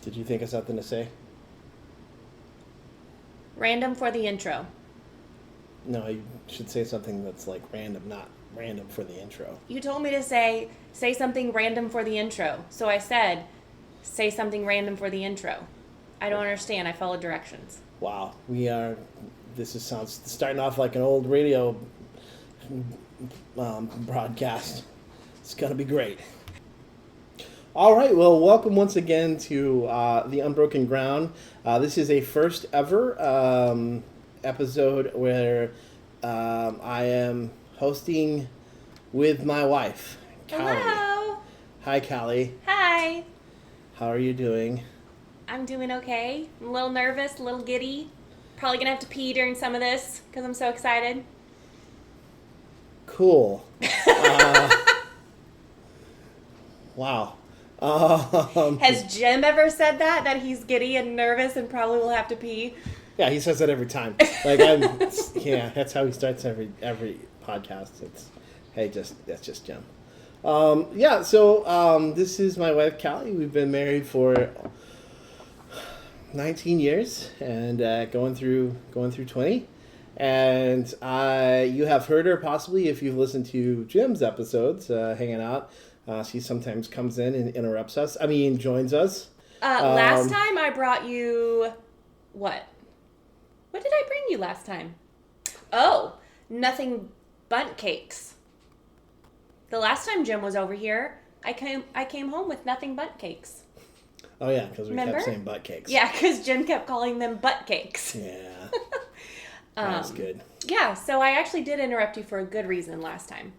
Did you think of something to say? Random for the intro. No, you should say something that's like random, not random for the intro. You told me to say something random for the intro. So I said, say something random for the intro. I don't understand. I followed directions. Wow, sounds starting off like an old radio broadcast. It's going to be great. All right, well, welcome once again to The Unbroken Ground. This is a first ever episode where I am hosting with my wife, Callie. Hello. Hi, Callie. Hi. How are you doing? I'm doing okay. I'm a little nervous, a little giddy. Probably going to have to pee during some of this because I'm so excited. Cool. Wow. Has Jim ever said that he's giddy and nervous and probably will have to pee? Yeah, he says that every time. Yeah, that's how he starts every podcast. That's just Jim. This is my wife, Callie. We've been married for 19 years and going through 20. And you have heard her possibly if you've listened to Jim's episodes, hanging out. She sometimes comes in and interrupts us. Joins us. Last time I brought you... What? What did I bring you last time? Oh, nothing but cakes. The last time Jim was over here, I came home with nothing but cakes. Oh, yeah, because we kept saying butt cakes. Yeah, because Jim kept calling them butt cakes. Yeah. That's good. Yeah, so I actually did interrupt you for a good reason last time.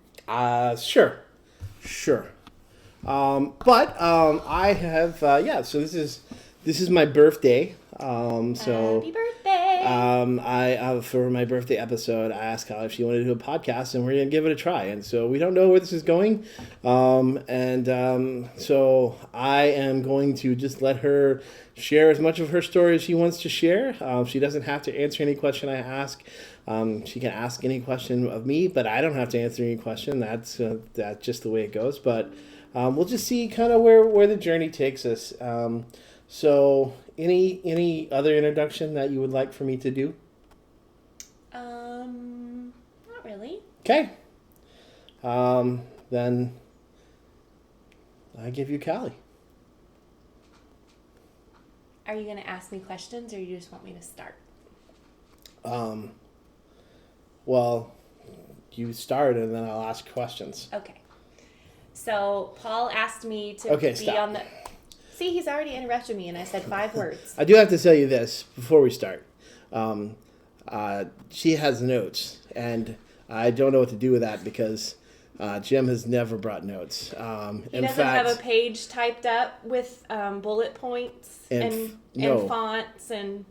Sure. I have, so this is my birthday. Happy birthday! For my birthday episode, I asked Callie if she wanted to do a podcast, and we're going to give it a try. And so we don't know where this is going. So I am going to just let her share as much of her story as she wants to share. She doesn't have to answer any question I ask. She can ask any question of me, but I don't have to answer any question. That's just the way it goes. But we'll just see kind of where the journey takes us. So any other introduction that you would like for me to do? Not really. Okay. Then I give you Callie. Are you going to ask me questions, or you just want me to start? Well, you start, and then I'll ask questions. Okay. So Paul asked me to be stop. on the... See, he's already interrupted me, and I said 5 words. I do have to tell you this before we start. She has notes, and I don't know what to do with that because Jim has never brought notes. He doesn't have a page typed up with bullet points and fonts, and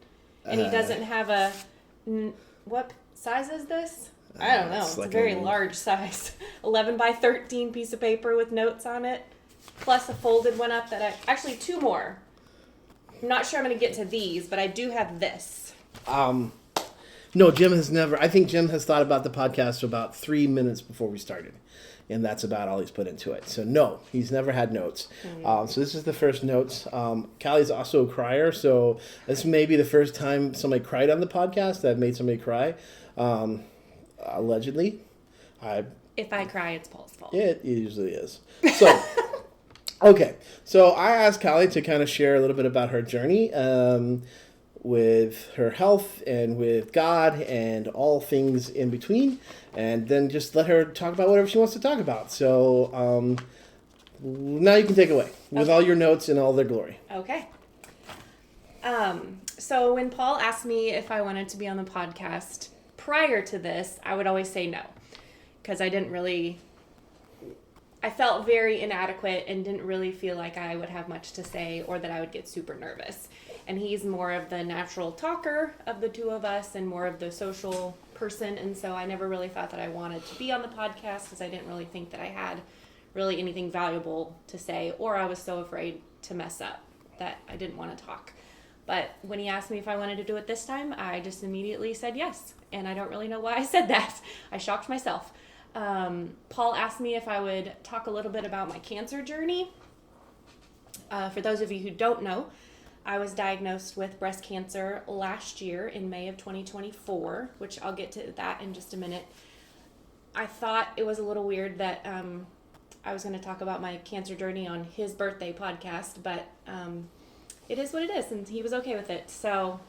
he doesn't have a... What size is this? I don't know. It's like a very large size. 11 by 13 piece of paper with notes on it. Plus a folded one up that actually 2 more. I'm not sure I'm going to get to these, but I do have this. No, Jim has never. I think Jim has thought about the podcast for about 3 minutes before we started. And that's about all he's put into it. So no, he's never had notes. So this is the first notes. Callie's also a crier, so this may be the first time somebody cried on the podcast that made somebody cry. Allegedly. If I cry, it's Paul's fault. It usually is. So, okay. So I asked Callie to kind of share a little bit about her journey with her health and with God and all things in between. And then just let her talk about whatever she wants to talk about. So now you can take away with all your notes in all their glory. Okay. So when Paul asked me if I wanted to be on the podcast prior to this, I would always say no. Because I felt very inadequate and didn't really feel like I would have much to say or that I would get super nervous. And he's more of the natural talker of the two of us and more of the social person. And so I never really thought that I wanted to be on the podcast because I didn't really think that I had really anything valuable to say, or I was so afraid to mess up that I didn't want to talk. But when he asked me if I wanted to do it this time, I just immediately said yes. And I don't really know why I said that. I shocked myself. Paul asked me if I would talk a little bit about my cancer journey. For those of you who don't know, I was diagnosed with breast cancer last year in May of 2024, which I'll get to that in just a minute. I thought it was a little weird that I was going to talk about my cancer journey on his birthday podcast, but it is what it is, and he was okay with it. So,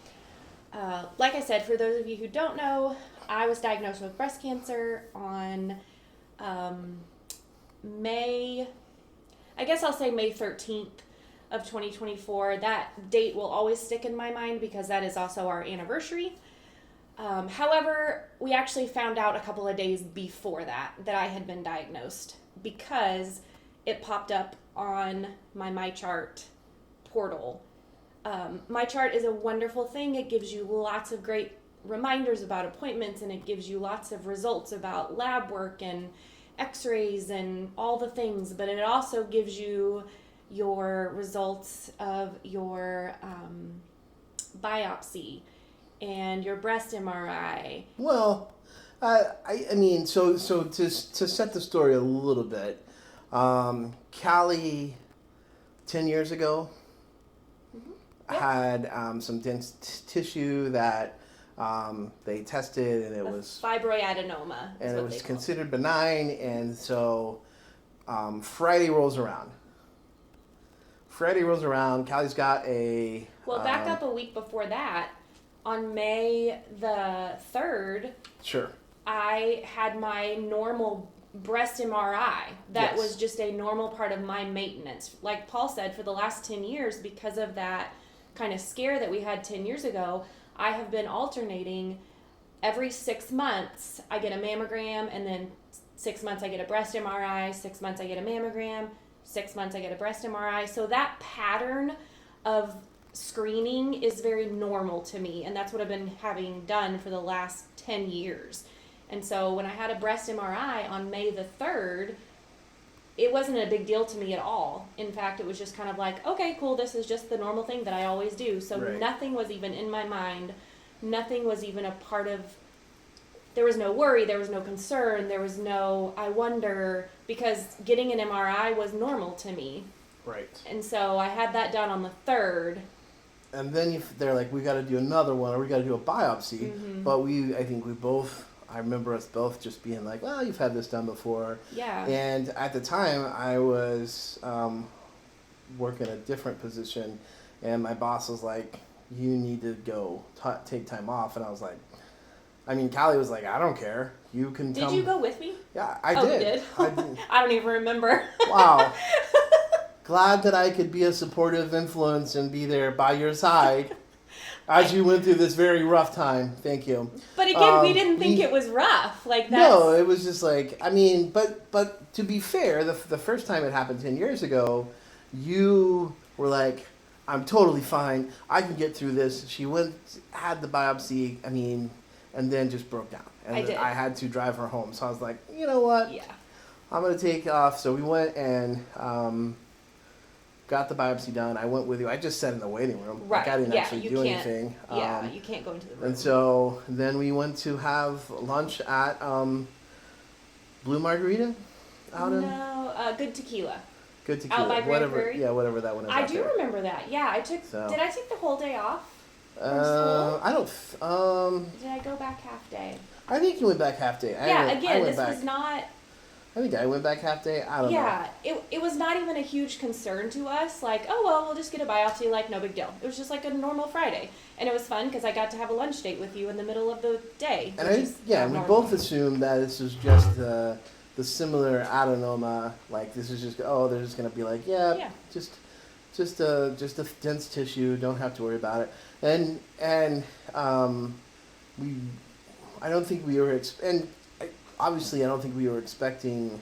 like I said, for those of you who don't know, I was diagnosed with breast cancer on May 13th of 2024. That date will always stick in my mind because that is also our anniversary. However, we actually found out a couple of days before that I had been diagnosed because it popped up on my MyChart portal. MyChart is a wonderful thing. It gives you lots of great reminders about appointments, and it gives you lots of results about lab work and x-rays and all the things, but it also gives you your results of your biopsy and your breast MRI. Well, I mean, so to set the story a little bit, Callie, 10 years ago, had some dense tissue that they tested, and it was fibroadenoma, and it was considered benign. And so Friday rolls around. Callie's got a back up a week before that. On May the 3rd, sure, I had my normal breast MRI. That Yes. was just a normal part of my maintenance. Like Paul said, for the last 10 years, because of that kind of scare that we had 10 years ago, I have been alternating. Every 6 months I get a mammogram, and then 6 months I get a breast MRI, 6 months I get a mammogram, 6 months I get a breast MRI. So that pattern of screening is very normal to me, and that's what I've been having done for the last 10 years. And so when I had a breast MRI on May the 3rd, it wasn't a big deal to me at all. In fact, it was just kind of like, okay, cool, this is just the normal thing that I always do. So Right. Nothing was even in my mind. Nothing was even a part of, there was no worry, there was no concern, there was no, I wonder, because getting an MRI was normal to me. right. And so I had that done on the 3rd. And then they're like, we got to do another one, or we got to do a biopsy. Mm-hmm. But I remember us both just being like, well, you've had this done before. Yeah. And at the time, I was working a different position, and my boss was like, you need to go take time off. And I was like, Callie was like, I don't care. You can tell me. Did you go with me? Yeah, I Oh, did. you did? I did. I don't even remember. Wow. Glad that I could be a supportive influence and be there by your side as you went through this very rough time. Thank you. But again, we didn't think it was rough. Like that. No, it was just like, but to be fair, the first time it happened 10 years ago, you were like, I'm totally fine. I can get through this. She had the biopsy, and then just broke down. And I did. I had to drive her home. So I was like, you know what? Yeah. I'm going to take off. So we went and got the biopsy done. I went with you. I just sat in the waiting room. Right. Like I didn't Yeah, actually you do can't- anything. Yeah, you can't go into the room. And so then we went to have lunch at Blue Margarita out in Good Tequila. Good Tequila. Out by Grand whatever. Prairie? Yeah, whatever that one is. I out do there. remember that. Yeah, I took. So- Did I take the whole day off? I don't. Did I go back half day? I think you went back half day. Was not. I think I went back half day. I don't know. Yeah, it was not even a huge concern to us. Like, oh well, we'll just get a biopsy. Like, no big deal. It was just like a normal Friday, and it was fun because I got to have a lunch date with you in the middle of the day. And we both assumed that this was just the similar adenoma. Like this is just they're just gonna be like just a dense tissue. Don't have to worry about it. And I don't think we were obviously, I don't think we were expecting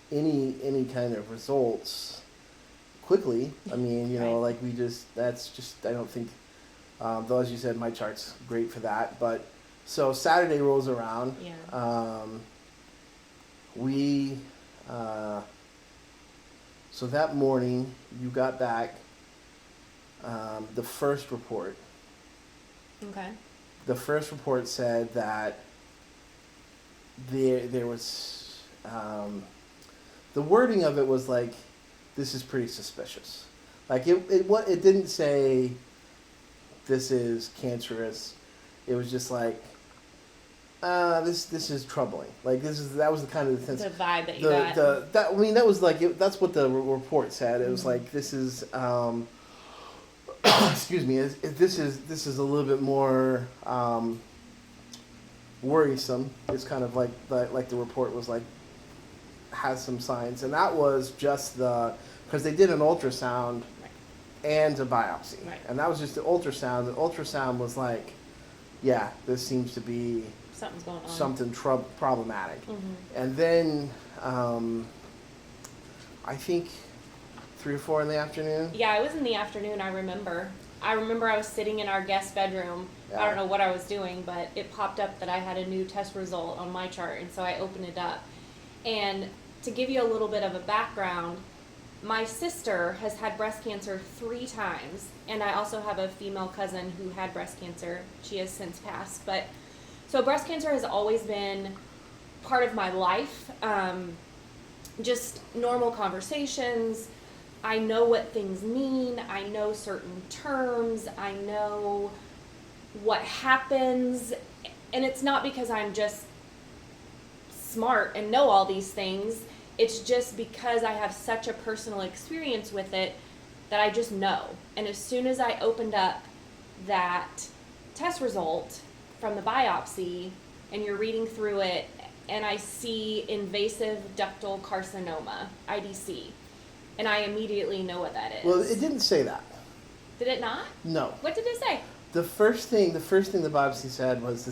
any kind of results quickly. I don't think, though, as you said, my chart's great for that. But so Saturday rolls around. Yeah. So that morning, you got back the first report. Okay. The first report said that there was the wording of it was like this is pretty suspicious. Like it didn't say this is cancerous. It was just like this is troubling. Like that was the kind of the vibe that you got. That was like that's what the report said. It was like this is excuse me. This is a little bit more worrisome. It's kind of like the report was like has some signs, and that was just because they did an ultrasound and a biopsy, and that was just the ultrasound. The ultrasound was like, yeah, this seems to be something's going on, something problematic. And then I think 3 or 4 in the afternoon. Yeah, it was in the afternoon. I remember I was sitting in our guest bedroom. Yeah. I don't know what I was doing, but it popped up that I had a new test result on my chart, and so I opened it up. And to give you a little bit of a background, my sister has had breast cancer 3 times, and I also have a female cousin who had breast cancer. She has since passed, but so breast cancer has always been part of my life. Just normal conversations. I know what things mean. I know certain terms. I know what happens. And it's not because I'm just smart and know all these things. It's just because I have such a personal experience with it that I just know. And as soon as I opened up that test result from the biopsy and you're reading through it and I see invasive ductal carcinoma, IDC, and I immediately know what that is. Well, it didn't say that. Did it not? No. What did it say? The first thing the biopsy said was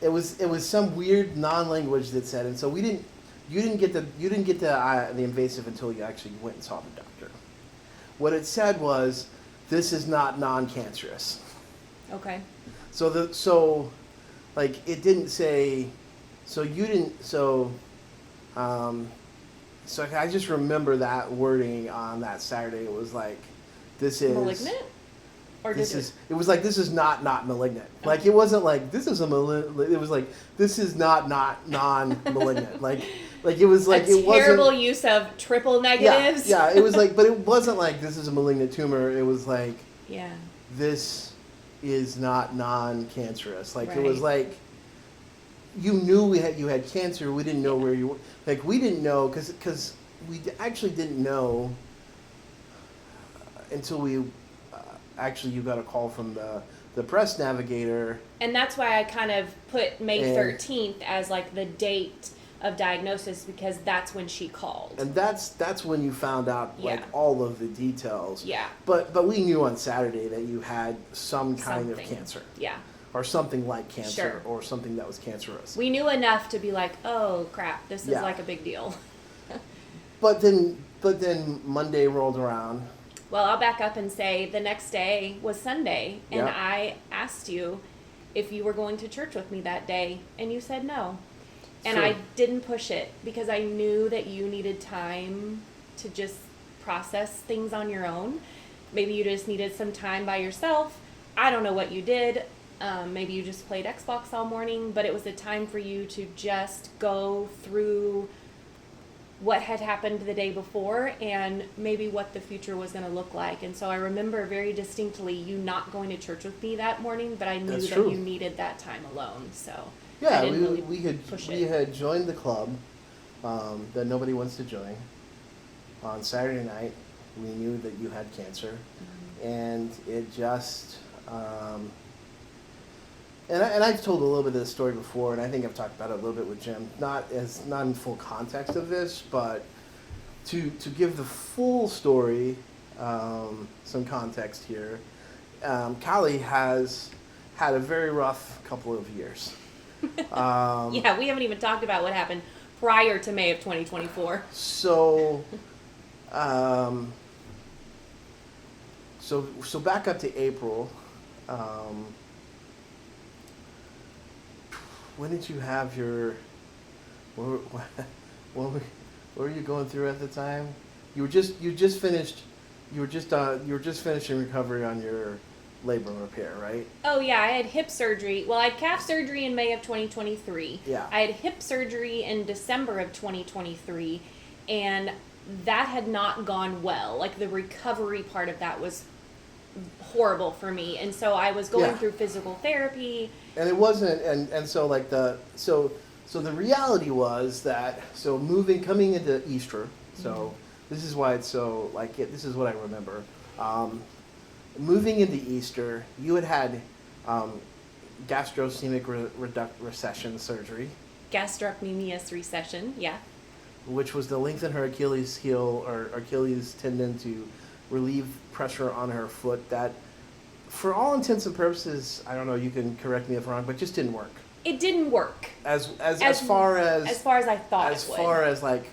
it was some weird non-language that said, and so you didn't get the invasive until you actually went and saw the doctor. What it said was, this is not non-cancerous. Okay. So it didn't say. So I just remember that wording on that Saturday. It was like, this is malignant, or it was like, this is not malignant. Okay. Like it wasn't like this is a malignant. It was like, this is not non-malignant. like it was like it wasn't terrible use of triple negatives. Yeah, it was like, but it wasn't like this is a malignant tumor. It was like, yeah, this is not non-cancerous. Like right. It was like, you knew you had cancer. We didn't know where you were. Like we didn't know because we actually didn't know until we you got a call from the breast navigator. And that's why I kind of put May 13th as like the date of diagnosis, because that's when she called. And that's when you found out like all of the details. Yeah. But we knew on Saturday that you had some kind of cancer. Yeah. Or something like cancer, sure. Or something that was cancerous. We knew enough to be like, oh crap, this is like a big deal. But then Monday rolled around. Well, I'll back up and say the next day was Sunday, and I asked you if you were going to church with me that day, and you said no. And I didn't push it because I knew that you needed time to just process things on your own. Maybe you just needed some time by yourself. I don't know what you did. Maybe you just played Xbox all morning, but it was a time for you to just go through what had happened the day before and maybe what the future was going to look like. And so I remember very distinctly you not going to church with me that morning, but I knew that you needed that time alone. So yeah, I didn't really we had joined the club that nobody wants to join. On Saturday night, we knew that you had cancer, and it just. And I've told a little bit of this story before, and I think I've talked about it a little bit with Jim. Not in full context of this, but to give the full story, some context here. Callie has had a very rough couple of years. Yeah, we haven't even talked about what happened prior to May of 2024. So back up to April. When did you have your? What were you going through at the time? You were just finishing recovery on your labor and repair, right? Oh yeah, I had hip surgery. Well, I had calf surgery in May of 2023. Yeah. I had hip surgery in December of 2023, and that had not gone well. Like the recovery part of that was horrible for me, and so I was going through physical therapy. And it wasn't, and so like so the reality was that, so coming into Easter, so this is why it's so, like, this is what I remember. Moving into Easter, you had gastrocnemic recession surgery. Gastrocnemius recession, yeah. Which was to lengthen her Achilles heel or Achilles tendon to relieve pressure on her foot. That, for all intents and purposes, I don't know, you can correct me if I'm wrong, but just didn't work. It didn't work. As far as I thought it would. As far as like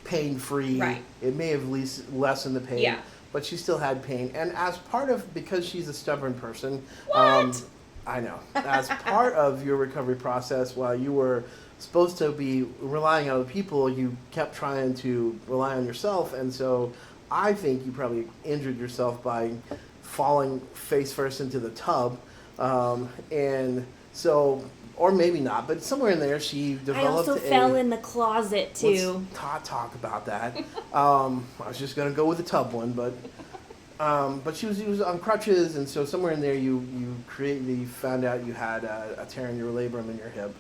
pain free, right. It may have lessened the pain. Yeah. But she still had pain, and as part of, because she's a stubborn person. What? I know. As part of your recovery process, while you were supposed to be relying on other people, you kept trying to rely on yourself, and so I think you probably injured yourself by falling face first into the tub, and so, or maybe not, but somewhere in there she developed. I also fell in the closet too. Let's talk about that. I was just gonna go with the tub one, but she was on crutches, and so somewhere in there you found out you had a tear in your labrum in your hip.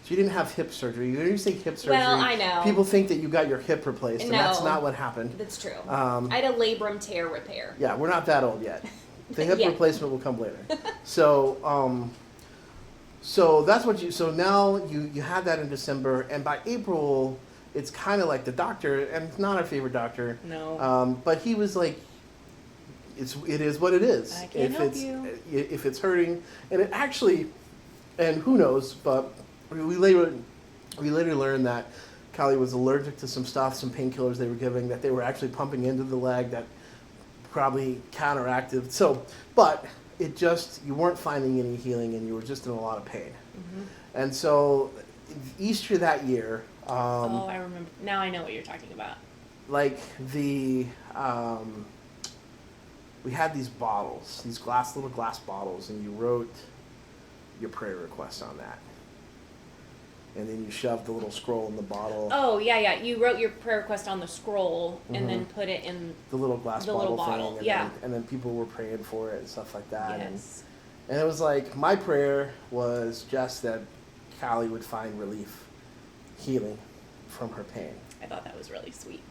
So you didn't have hip surgery. When you say hip surgery, well, I know. People think that you got your hip replaced, and that's not what happened. That's true. I had a labrum tear repair. Yeah, we're not that old yet. The hip replacement will come later. So, so that's what so now you had that in December, and by April, it's kind of like the doctor, and it's not our favorite doctor. No. But he was like, it is what it is. I can't help you. If it's hurting, and it actually, and who knows, but we later learned that Callie was allergic to some stuff, some painkillers they were giving that they were actually pumping into the leg that probably counteracted. So, but it just, you weren't finding any healing, and you were just in a lot of pain. Mm-hmm. And so Easter that year. Oh, I remember. Now I know what you're talking about. Like we had these bottles, these little glass bottles, and you wrote your prayer request on that. And then you shoved the little scroll in the bottle. Oh, yeah. You wrote your prayer request on the scroll and then put it in the little glass bottle thing. Yeah. And then people were praying for it and stuff like that. Yes. And it was like, my prayer was just that Callie would find relief, healing from her pain. I thought that was really sweet.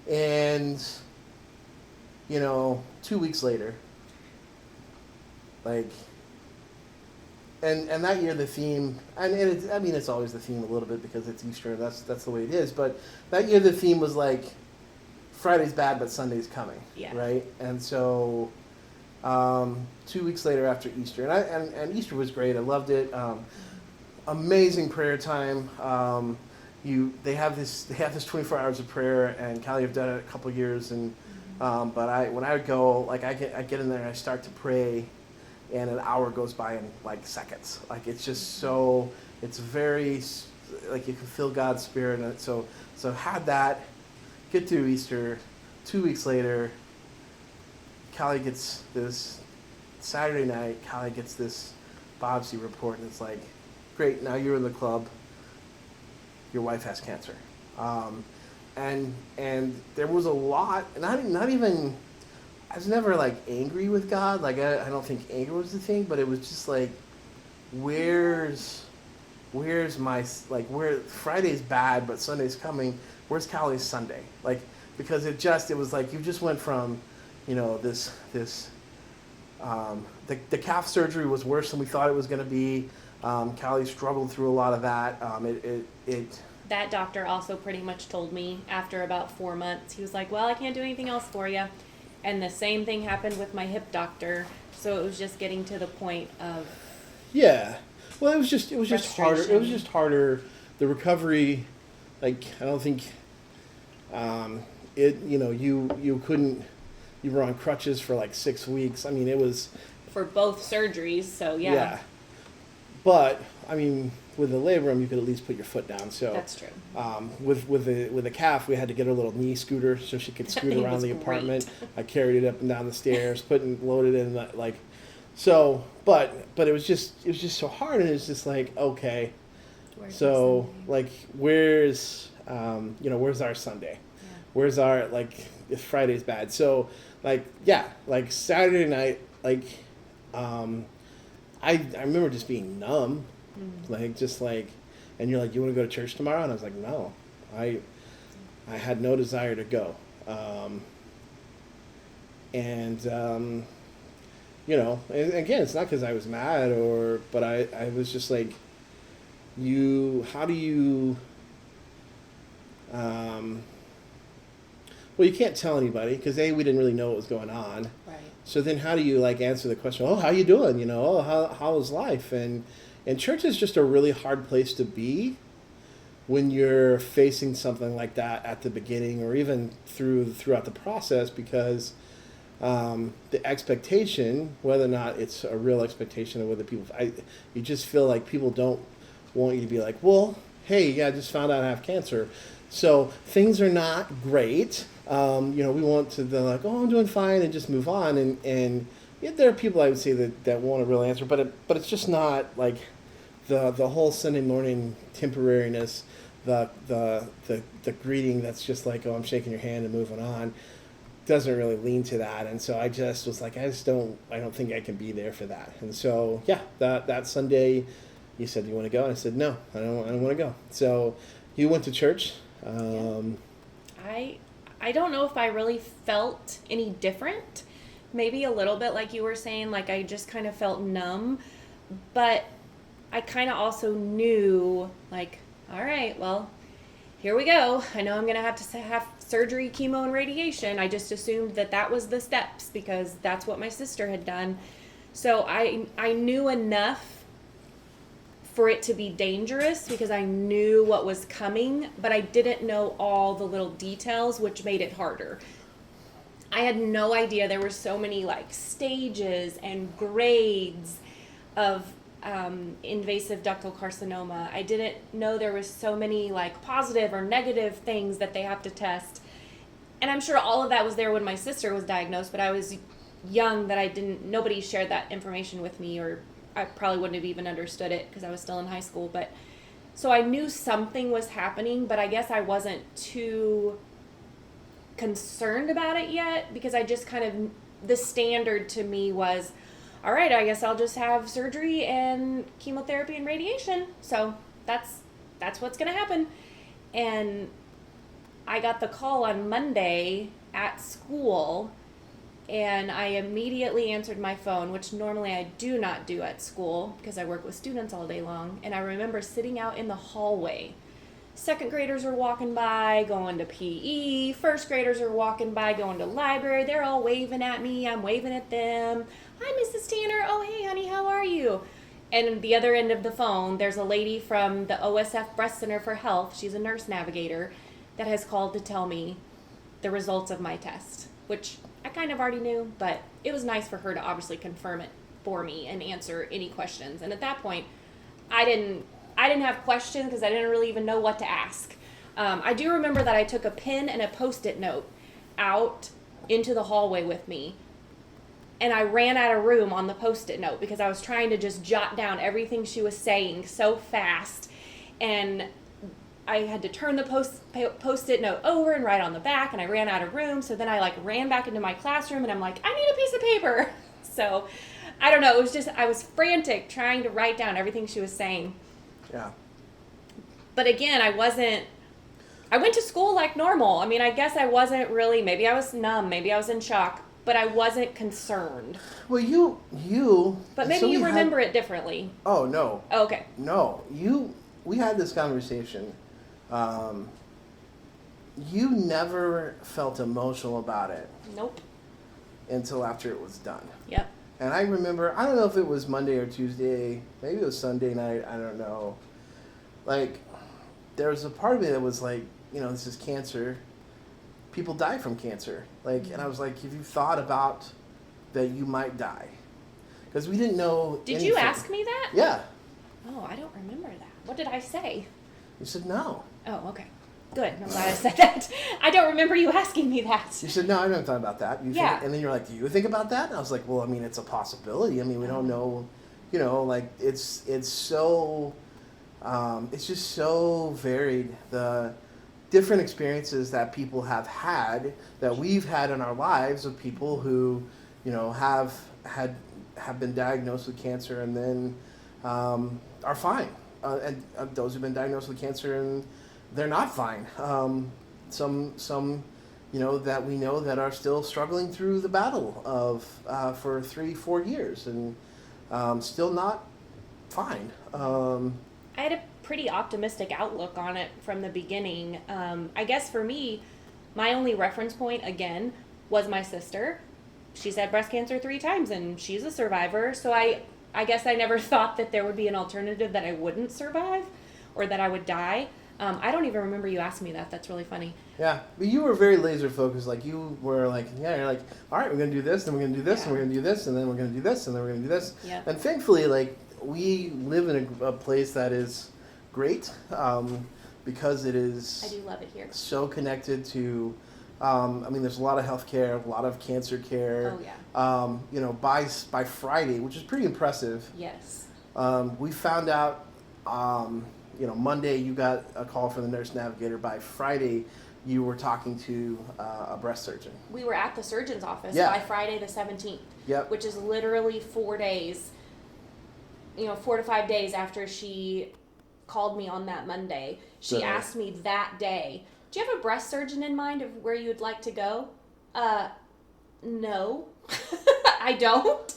And, 2 weeks later, like, and that year the theme, and it's always the theme a little bit because it's Easter, that's the way it is, but that year the theme was like, Friday's bad, but Sunday's coming, right? And so, 2 weeks later after Easter, and Easter was great, I loved it, amazing prayer time. They have this 24 hours of prayer, and Callie have done it a couple of years, and but when I would go, like I get in there and I start to pray, and an hour goes by in like seconds. Like it's just so, it's very, like you can feel God's spirit, and so had that, get through Easter. 2 weeks later, Callie gets this, Saturday night, Callie gets this biopsy report, and it's like, great, now you're in the club, your wife has cancer. And there was a lot, not even, I was never like angry with God, like I don't think anger was the thing, but it was just like, where's my, like, where Friday's bad, but Sunday's coming, where's Callie's Sunday? Like, because it was like, you just went from, the calf surgery was worse than we thought it was going to be. Callie struggled through a lot of that. That doctor also pretty much told me after about 4 months, he was like, well, I can't do anything else for you. And the same thing happened with my hip doctor. So it was just getting to the point of, yeah. Well, it was just harder. It was just harder. The recovery, like, I don't think, you couldn't, you were on crutches for like 6 weeks. I mean, it was. For both surgeries, so yeah. Yeah. But, I mean, with the labrum, you could at least put your foot down. So that's true. With the calf, we had to get her a little knee scooter so she could scoot around the apartment. I carried it up and down the stairs, loaded it in like, so. But it was just so hard, and it's just like, okay, so like where's Where's our Sunday? Yeah. Where's our, like, if Friday's bad? So, like, yeah, like Saturday night, like, I remember just being numb, like, just like, and you're like, you want to go to church tomorrow? And I was like, no, I had no desire to go. And again, it's not because I was mad but I was just like, how do you, well, you can't tell anybody because we didn't really know what was going on. Right. So then how do you like answer the question, oh, how you doing? Oh, how is life? And church is just a really hard place to be when you're facing something like that at the beginning or even throughout the process, because the expectation, whether or not it's a real expectation, or whether you just feel like people don't want you to be like, well, hey, yeah, I just found out I have cancer. So things are not great. We want to, they're like, oh, I'm doing fine, and just move on. And yeah, there are people I would say that want a real answer, but it's just not like the whole Sunday morning temporariness, the greeting that's just like, oh, I'm shaking your hand and moving on, doesn't really lean to that. And so I just was like, I don't think I can be there for that. And so yeah, that Sunday, you said, you want to go? And I said, no, I don't want to go. So you went to church. I don't know if I really felt any different. Maybe a little bit, like you were saying, like I just kind of felt numb, but I kind of also knew, like, all right, well, here we go. I know I'm going to have surgery, chemo, and radiation. I just assumed that was the steps because that's what my sister had done. So I knew enough for it to be dangerous because I knew what was coming, but I didn't know all the little details, which made it harder. I had no idea there were so many like stages and grades of invasive ductal carcinoma. I didn't know there was so many like positive or negative things that they have to test. And I'm sure all of that was there when my sister was diagnosed, but I was young that nobody shared that information with me, or I probably wouldn't have even understood it because I was still in high school. But so I knew something was happening, but I guess I wasn't too concerned about it yet because I just kind of, the standard to me was, all right, I guess I'll just have surgery and chemotherapy and radiation. So that's what's going to happen. And I got the call on Monday at school, and I immediately answered my phone, which normally I do not do at school because I work with students all day long. And I remember sitting out in the hallway. Second graders are walking by, going to PE. First graders are walking by, going to library. They're all waving at me. I'm waving at them. Hi, Mrs. Tanner. Oh, hey, honey, how are you? And at the other end of the phone, there's a lady from the OSF Breast Center for Health. She's a nurse navigator that has called to tell me the results of my test, which I kind of already knew, but it was nice for her to obviously confirm it for me and answer any questions. And at that point, I didn't have questions because I didn't really even know what to ask. I do remember that I took a pen and a Post-it note out into the hallway with me, and I ran out of room on the Post-it note because I was trying to just jot down everything she was saying so fast, and I had to turn the Post-it note over and write on the back, and I ran out of room. So then I like ran back into my classroom, and I'm like, I need a piece of paper. So I don't know. It was just, I was frantic trying to write down everything she was saying. Yeah. But again, I went to school like normal. I mean, I guess I wasn't really, maybe I was numb, maybe I was in shock, but I wasn't concerned. Well, you. But maybe you remember it differently. Oh, no. Oh, okay. No, we had this conversation. You never felt emotional about it. Nope. Until after it was done. Yep. And I remember, I don't know if it was Monday or Tuesday, maybe it was Sunday night, I don't know. Like, there was a part of me that was like, this is cancer. People die from cancer. Like, and I was like, have you thought about that you might die? Because we didn't know Did you ask me that? Yeah. Oh, I don't remember that. What did I say? You said no. Oh, okay. Good. I'm glad I said that. I don't remember you asking me that. You said, no, I haven't thought about that. Yeah. And then you're like, do you think about that? And I was like, well, I mean, it's a possibility. I mean, we don't know, like it's so, it's just so varied. different experiences that people have had, that we've had in our lives, of people who, have been diagnosed with cancer and then are fine, and those who've been diagnosed with cancer and they're not fine. Some that we know that are still struggling through the battle of for 3-4 years and still not fine. I had a pretty optimistic outlook on it from the beginning. I guess for me, my only reference point, again, was my sister. She's had breast cancer 3 times, and she's a survivor. So I guess I never thought that there would be an alternative that I wouldn't survive or that I would die. I don't even remember you asking me that. That's really funny. Yeah, but you were very laser focused. Like, you were like, you're like, all right, we're going to do this, then we're going to do this, and we're going to do this, and then we're going to do this, and then we're going to do this. Yeah. And thankfully, like, we live in a place that is great because it is... I do love it here. So connected to... there's a lot of healthcare, a lot of cancer care. Oh, yeah. By Friday, which is pretty impressive. Yes. We found out, Monday you got a call from the nurse navigator. By Friday, you were talking to a breast surgeon. We were at the surgeon's office Yeah. by Friday the 17th. Yep. Which is literally 4 days, 4 to 5 days after she called me on that Monday. She So- asked me that day, do you have a breast surgeon in mind of where you would like to go? No, I don't.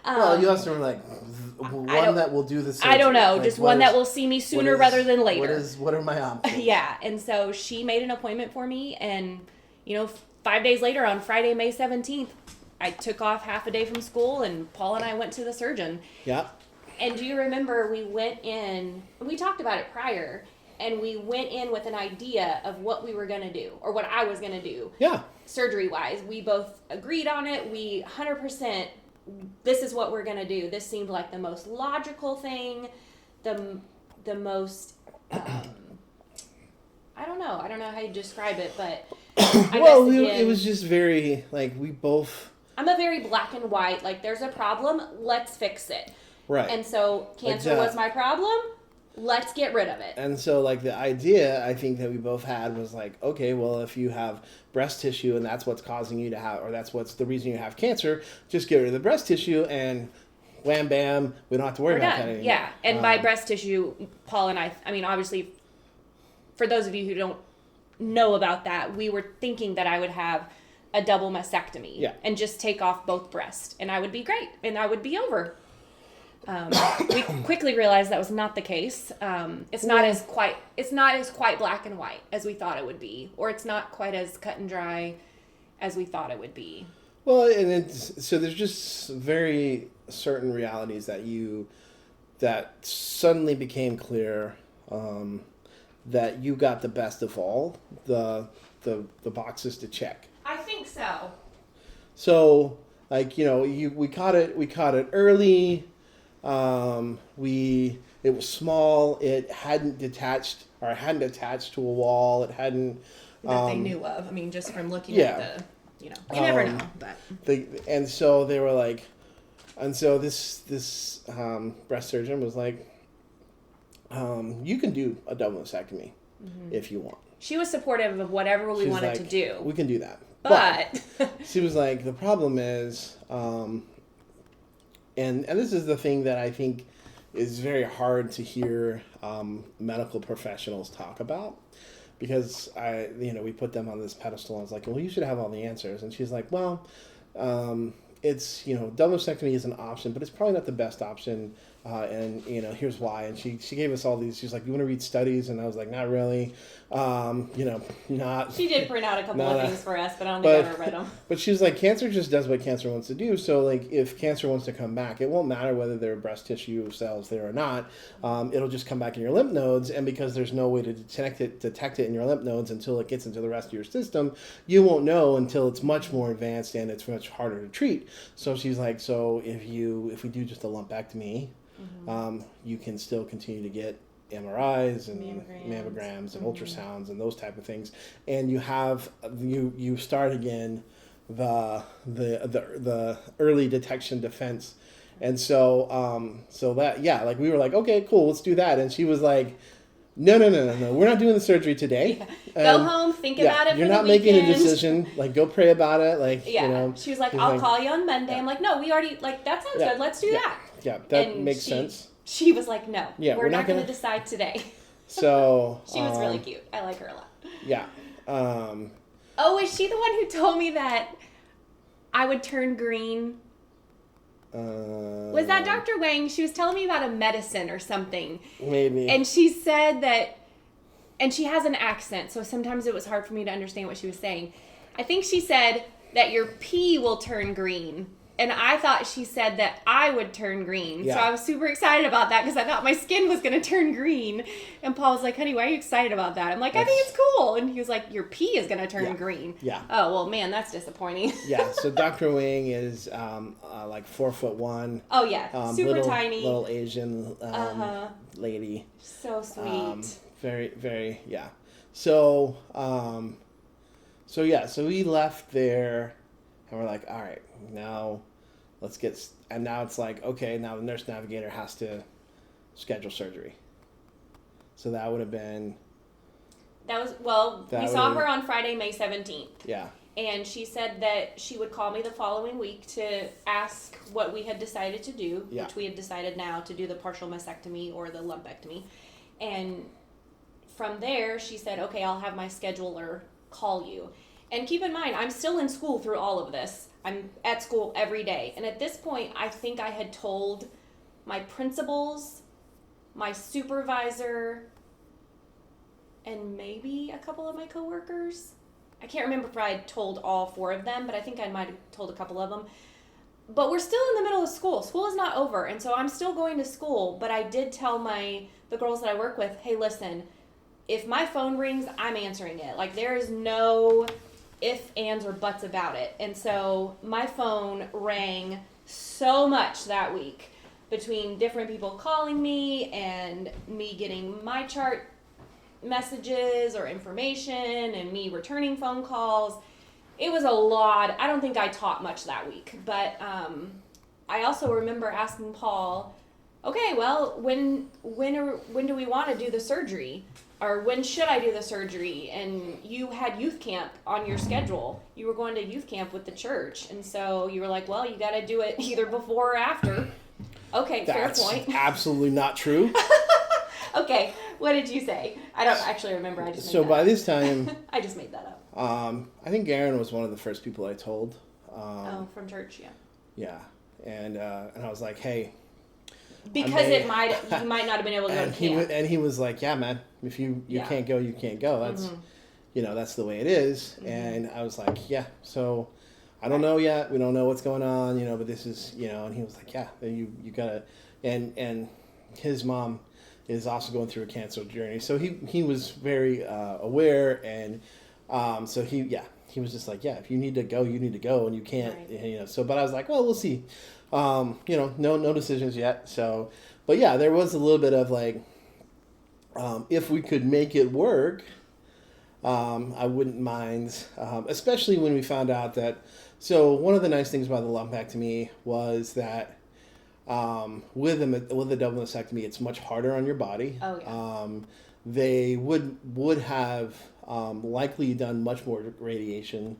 Well, you also were like, one that will do the surgery. I don't know, Like, just what one that is- will see me sooner rather than later. What are my options? Yeah, and so she made an appointment for me, and 5 days later, on Friday, May 17th, I took off half a day from school, and Paul and I went to the surgeon. Yeah. And do you remember we went in, we talked about it prior, and we went in with an idea of what we were going to do, or what I was going to do. Yeah. Surgery-wise, we both agreed on it. We 100%, this is what we're going to do. This seemed like the most logical thing, the most, I don't know how you describe it, but It was just very, like, we both... I'm a very black and white, like, there's a problem, let's fix it. Right. And so cancer was my problem. Let's get rid of it. And so, like, the idea I think that we both had was like, okay, well, if you have breast tissue and that's what's causing you to have, or that's what's the reason you have cancer, just get rid of the breast tissue and wham bam, we don't have to worry about that anymore. Yeah. And by breast tissue, Paul and I mean, obviously, for those of you who don't know about that, we were thinking that I would have a double mastectomy and just take off both breasts, and I would be great, and I would be over. We quickly realized that was not the case. It's not as quite black and white as we thought it would be, or it's not quite as cut and dry as we thought it would be. Well, and there's just very certain realities that suddenly became clear, that you got the best of all the boxes to check. I think so. So, like, we caught it early. It was small. It hadn't attached to a wall. It hadn't. That they knew of. I mean, just from looking at the, you never know. But And so they were like, and so this breast surgeon was like, you can do a double mastectomy if you want. She was supportive of whatever we wanted to do. We can do that. But she was like, the problem is, and this is the thing that I think is very hard to hear medical professionals talk about, because we put them on this pedestal. And I was like, well, you should have all the answers. And she's like, well, it's, double mastectomy is an option, but it's probably not the best option. And here's why. And she gave us all these. She's like, you want to read studies? And I was like, not really. Not. She did print out a couple of things for us, but I don't think I ever read them. But she's like, cancer just does what cancer wants to do. So, like, if cancer wants to come back, it won't matter whether there are breast tissue cells there or not. It'll just come back in your lymph nodes, and because there's no way to detect it in your lymph nodes until it gets into the rest of your system, you won't know until it's much more advanced and it's much harder to treat. So she's like, so if we do just a lumpectomy, you can still continue to get MRIs and mammograms and ultrasounds and those type of things, and you start again the early detection defense. And so that, like, we were like, okay, cool, let's do that. And she was like, No. We're not doing the surgery today. Go home, think about it. You're for not the making a weekend. decision. Like, go pray about it. Like, Yeah. She was like, I'll call you on Monday. I'm like, no, we already, like, that sounds good. Let's do that. Yeah, that And makes sense. She was like, no, we're not going to decide today. So. She was really cute. I like her a lot. Yeah. Oh, is she the one who told me that I would turn green? Was that Dr. Wang? She was telling me about a medicine or something. Maybe. And she said that, and she has an accent, so sometimes it was hard for me to understand what she was saying. I think she said that your pee will turn green. And I thought she said that I would turn green. Yeah. So I was super excited about that because I thought my skin was going to turn green. And Paul was like, honey, why are you excited about that? I'm like, I think it's cool. And he was like, your pee is going to turn green. Yeah. Oh, well, man, that's disappointing. Yeah, so Dr. Wing is like 4'1". Oh, yeah. Super tiny. Little Asian lady. So sweet. Very, very, yeah. So, so we left there and we're like, all right, now let's get, and now it's like, okay, now the nurse navigator has to schedule surgery. So that would have been. That was, well, we saw her on Friday, May 17th. Yeah. And she said that she would call me the following week to ask what we had decided to do, which we had decided now to do the partial mastectomy or the lumpectomy. And from there, she said, okay, I'll have my scheduler call you. And keep in mind, I'm still in school through all of this. I'm at school every day. And at this point, I think I had told my principals, my supervisor, and maybe a couple of my coworkers. I can't remember if I had told all 4 of them, but I think I might have told a couple of them. But we're still in the middle of school. School is not over, and so I'm still going to school. But I did tell the girls that I work with, hey, listen, if my phone rings, I'm answering it. Like, there is no ifs, ands, or buts about it. And so my phone rang so much that week between different people calling me and me getting my chart messages or information and me returning phone calls. It was a lot. I don't think I taught much that week, but I also remember asking Paul, okay, well, when do we want to do the surgery? Or when should I do the surgery? And you had youth camp on your schedule. You were going to youth camp with the church. And so you were like, well, you got to do it either before or after. Okay, That's fair point. Absolutely not true. Okay, what did you say? I don't actually remember. I just made so that by up. this time, I just made that up. I think Aaron was one of the first people I told. From church, yeah. Yeah, and I was like, hey. Because you might not have been able to go to camp. And he was like, yeah, man, if you can't go, you can't go. That's, that's the way it is. Mm-hmm. And I was like, yeah, so I don't know yet. We don't know what's going on, but this is, and he was like, yeah, you gotta, and his mom is also going through a cancer journey. So he was very aware. And so he was just like, yeah, if you need to go, you need to go, and you can't, right. So, but I was like, well, we'll see. No decisions yet. So, but yeah, there was a little bit of like, if we could make it work, I wouldn't mind, especially when we found out that, so one of the nice things about the lumpectomy was that, with a double mastectomy, it's much harder on your body. Oh, yeah. They would have, likely done much more radiation.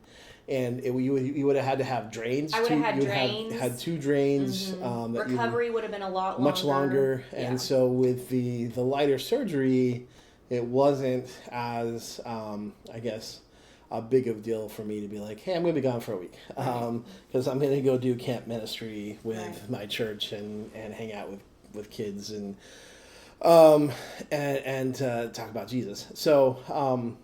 And you would have had to have drains. I would have had drains. Had 2 drains. Mm-hmm. Recovery would have been a lot longer. Much longer. And so with the lighter surgery, it wasn't as, I guess, a big of a deal for me to be like, hey, I'm going to be gone for a week. Because I'm going to go do camp ministry with my church and hang out with kids and talk about Jesus. So,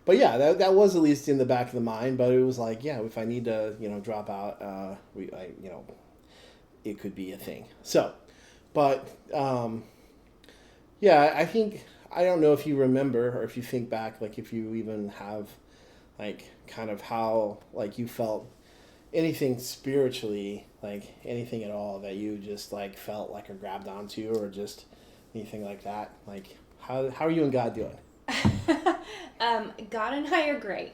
but yeah, that was at least in the back of the mind. But it was like, yeah, if I need to, drop out, it could be a thing. So, but yeah, I think, I don't know if you remember or if you think back, like if you even have, like kind of how like you felt anything spiritually, like anything at all that you just like felt like or grabbed onto or just anything like that. Like how are you and God doing? God and I are great.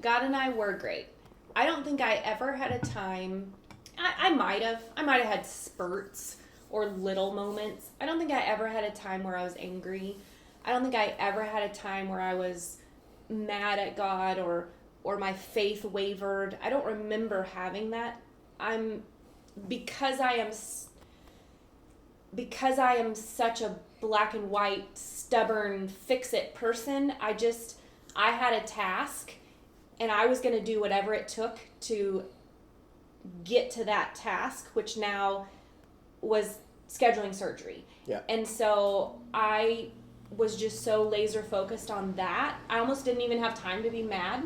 God and I were great. I don't think I ever had a time. I might have had spurts or little moments. I don't think I ever had a time where I was angry. I don't think I ever had a time where I was mad at God or my faith wavered. I don't remember having that. Because I am such a black and white, stubborn, fix-it person, I had a task, and I was going to do whatever it took to get to that task, which now was scheduling surgery. Yeah. And so I was just so laser focused on that. I almost didn't even have time to be mad.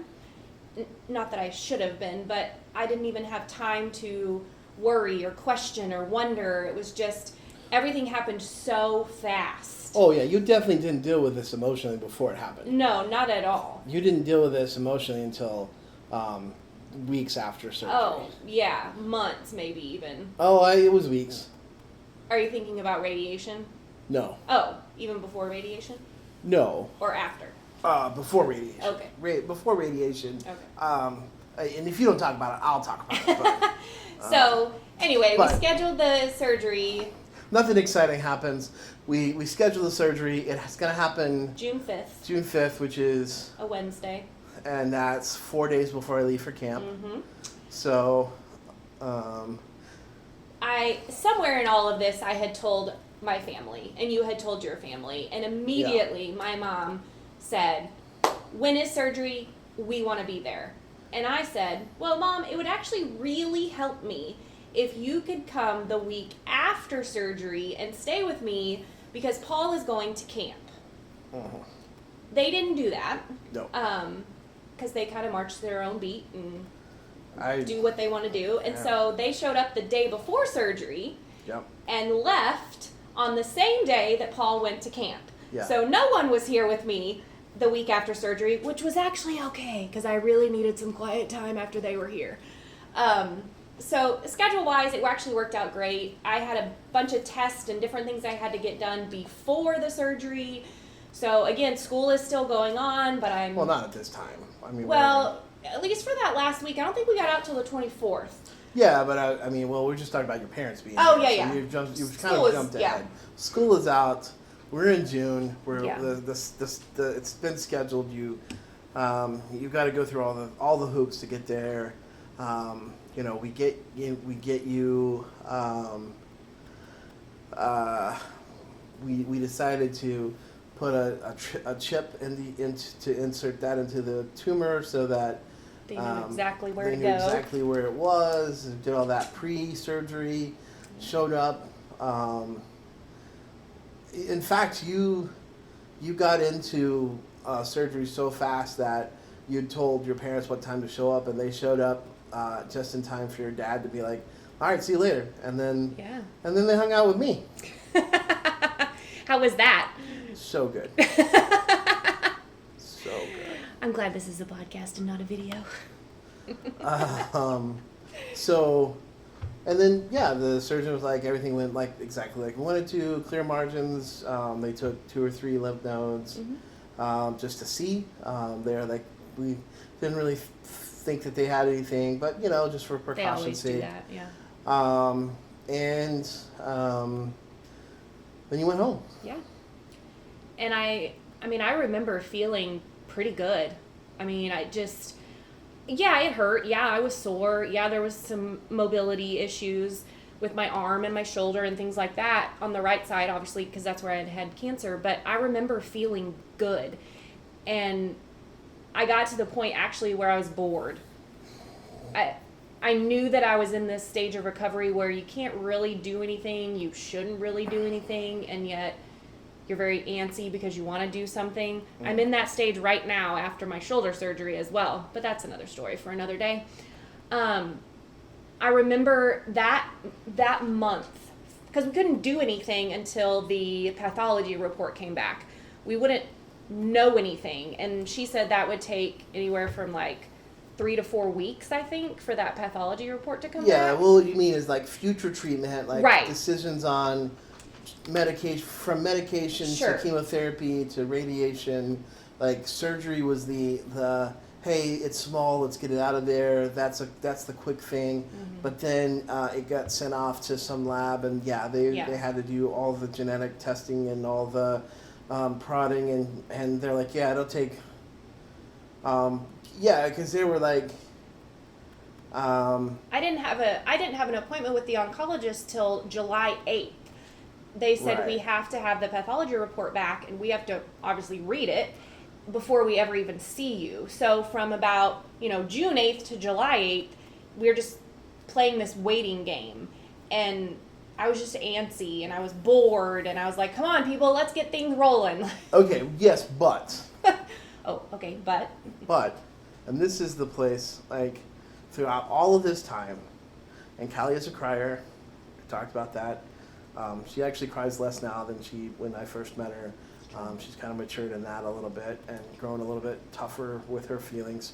Not that I should have been, but I didn't even have time to worry or question or wonder. It was just, everything happened so fast. Oh, yeah, you definitely didn't deal with this emotionally before it happened. No, not at all. You didn't deal with this emotionally until weeks after surgery. Oh, yeah, months maybe even. Oh, it was weeks. Are you thinking about radiation? No. Oh, even before radiation? No. Or after? Before radiation. Okay. Before radiation. Okay. And if you don't talk about it, I'll talk about it. But, so, anyway, we scheduled the surgery. Nothing exciting happens. We schedule the surgery. It's going to happen June 5th. June 5th, which is a Wednesday. And that's 4 days before I leave for camp. Mm-hmm. So, somewhere in all of this, I had told my family, and you had told your family, and immediately my mom said, "When is surgery? We want to be there." And I said, "Well, Mom, it would actually really help me if you could come the week after surgery and stay with me because Paul is going to camp." Uh-huh. They didn't do that. No. Because they kind of march their own beat and do what they want to do. And so they showed up the day before surgery and left on the same day that Paul went to camp. Yeah. So no one was here with me the week after surgery, which was actually okay because I really needed some quiet time after they were here. So schedule-wise, it actually worked out great. I had a bunch of tests and different things I had to get done before the surgery. So again, school is still going on, but I'm... Well, not at this time. I mean, at least for that last week, I don't think we got out till the 24th. Yeah, but I mean, we're just talking about your parents being Oh, here. yeah, so yeah. You've kind of jumped ahead. School is out. We're in June. It's been scheduled. You've got to go through all the hoops to get there. We get you. We decided to put a chip to insert that into the tumor so that they knew exactly where to go. They knew exactly where it was. Did all that pre-surgery. Showed up. In fact, you got into surgery so fast that you told your parents what time to show up, and they showed up just in time for your dad to be like, "All right, see you later," and then they hung out with me. How was that? So good. So good. I'm glad this is a podcast and not a video. And then the surgeon was like, everything went like exactly like we wanted to. Clear margins. They took 2 or 3 lymph nodes just to see. They're like, we didn't really think that they had anything, but just for precaution's sake. They always do that, yeah. Then you went home. Yeah. And I remember feeling pretty good. I mean, it hurt. Yeah, I was sore. Yeah, there was some mobility issues with my arm and my shoulder and things like that on the right side, obviously, because that's where I had cancer. But I remember feeling good. And I got to the point, actually, where I was bored. I knew that I was in this stage of recovery where you can't really do anything, you shouldn't really do anything, and yet you're very antsy because you want to do something. I'm in that stage right now after my shoulder surgery as well, but that's another story for another day. I remember that month, because we couldn't do anything until the pathology report came back. We wouldn't know anything, and she said that would take anywhere from like 3 to 4 weeks, I think, for that pathology report to come back. Yeah, well, what you mean is like future treatment, like decisions on medication Sure. to chemotherapy to radiation. Like surgery was the hey, it's small, let's get it out of there. That's the quick thing. Mm-hmm. But then it got sent off to some lab, and they had to do all the genetic testing and all the prodding, and they're like, yeah, it'll take, yeah, because they were like, I didn't have an appointment with the oncologist till July 8th. They said Right. we have to have the pathology report back, and we have to obviously read it before we ever even see you. So from about, June 8th to July 8th, we're just playing this waiting game. And I was just antsy, and I was bored, and I was like, come on, people, let's get things rolling. okay, yes, but, Oh, okay, but and this is the place, like, throughout all of this time, and Callie is a crier, we talked about that. She actually cries less now than when I first met her. She's kind of matured in that a little bit and grown a little bit tougher with her feelings.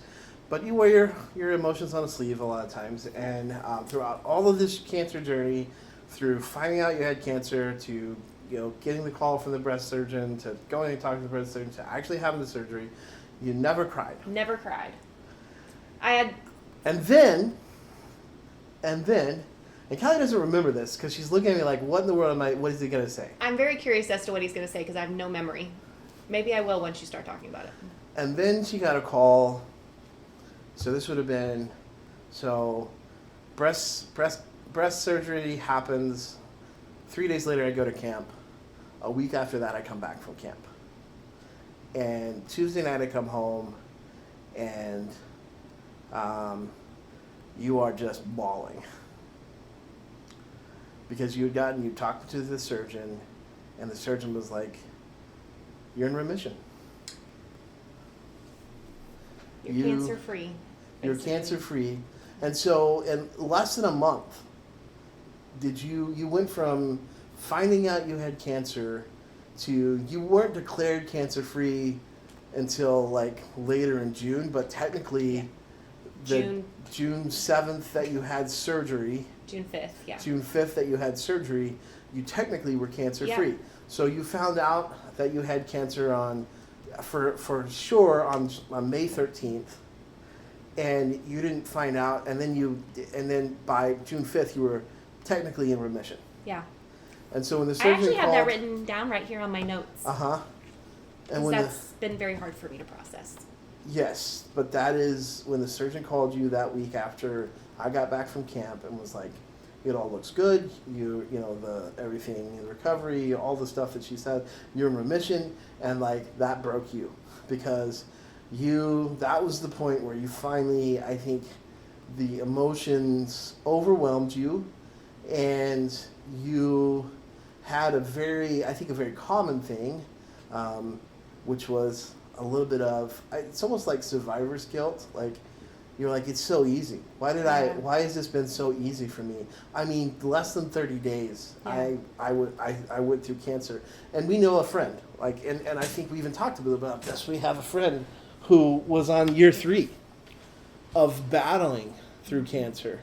But you wear your emotions on a sleeve a lot of times. And throughout all of this cancer journey, through finding out you had cancer, to getting the call from the breast surgeon, to going and talking to the breast surgeon, to actually having the surgery, you never cried. never cried. I had And then, and Callie doesn't remember this because she's looking at me like, what in the world what is he going to say? I'm very curious as to what he's going to say because I have no memory. Maybe I will once you start talking about it. And then she got a call. So this would have been, breast surgery happens. 3 days later, I go to camp. A week after that, I come back from camp. And Tuesday night, I come home, and you are just bawling. Because you talked to the surgeon, and the surgeon was like, you're in remission. You're cancer-free. You're basically. cancer-free. And so in less than a month, you went from finding out you had cancer to, you weren't declared cancer-free until like later in June, but technically June 7th that you had surgery, June 5th, yeah. June 5th that you had surgery, you technically were cancer-free. So you found out that you had cancer for sure on May 13th, and you didn't find out, and then by June 5th you were technically in remission. Yeah. And so when the I surgeon actually have called, that written down right here on my notes. And when that's been very hard for me to process. yes, but that is when the surgeon called you that week after I got back from camp and was like, it all looks good. Everything in recovery, all the stuff that she said, you're in remission, and like that broke you because that was the point where you finally, I think, the emotions overwhelmed you, and you had a very common thing, which was a little bit of, it's almost like survivor's guilt. Like, you're like, it's so easy. Why has this been so easy for me? I mean, less than 30 days, Yeah. I went through cancer. And we know a friend, like, and I think we even talked a bit about this. We have a friend who was on year 3 of battling through cancer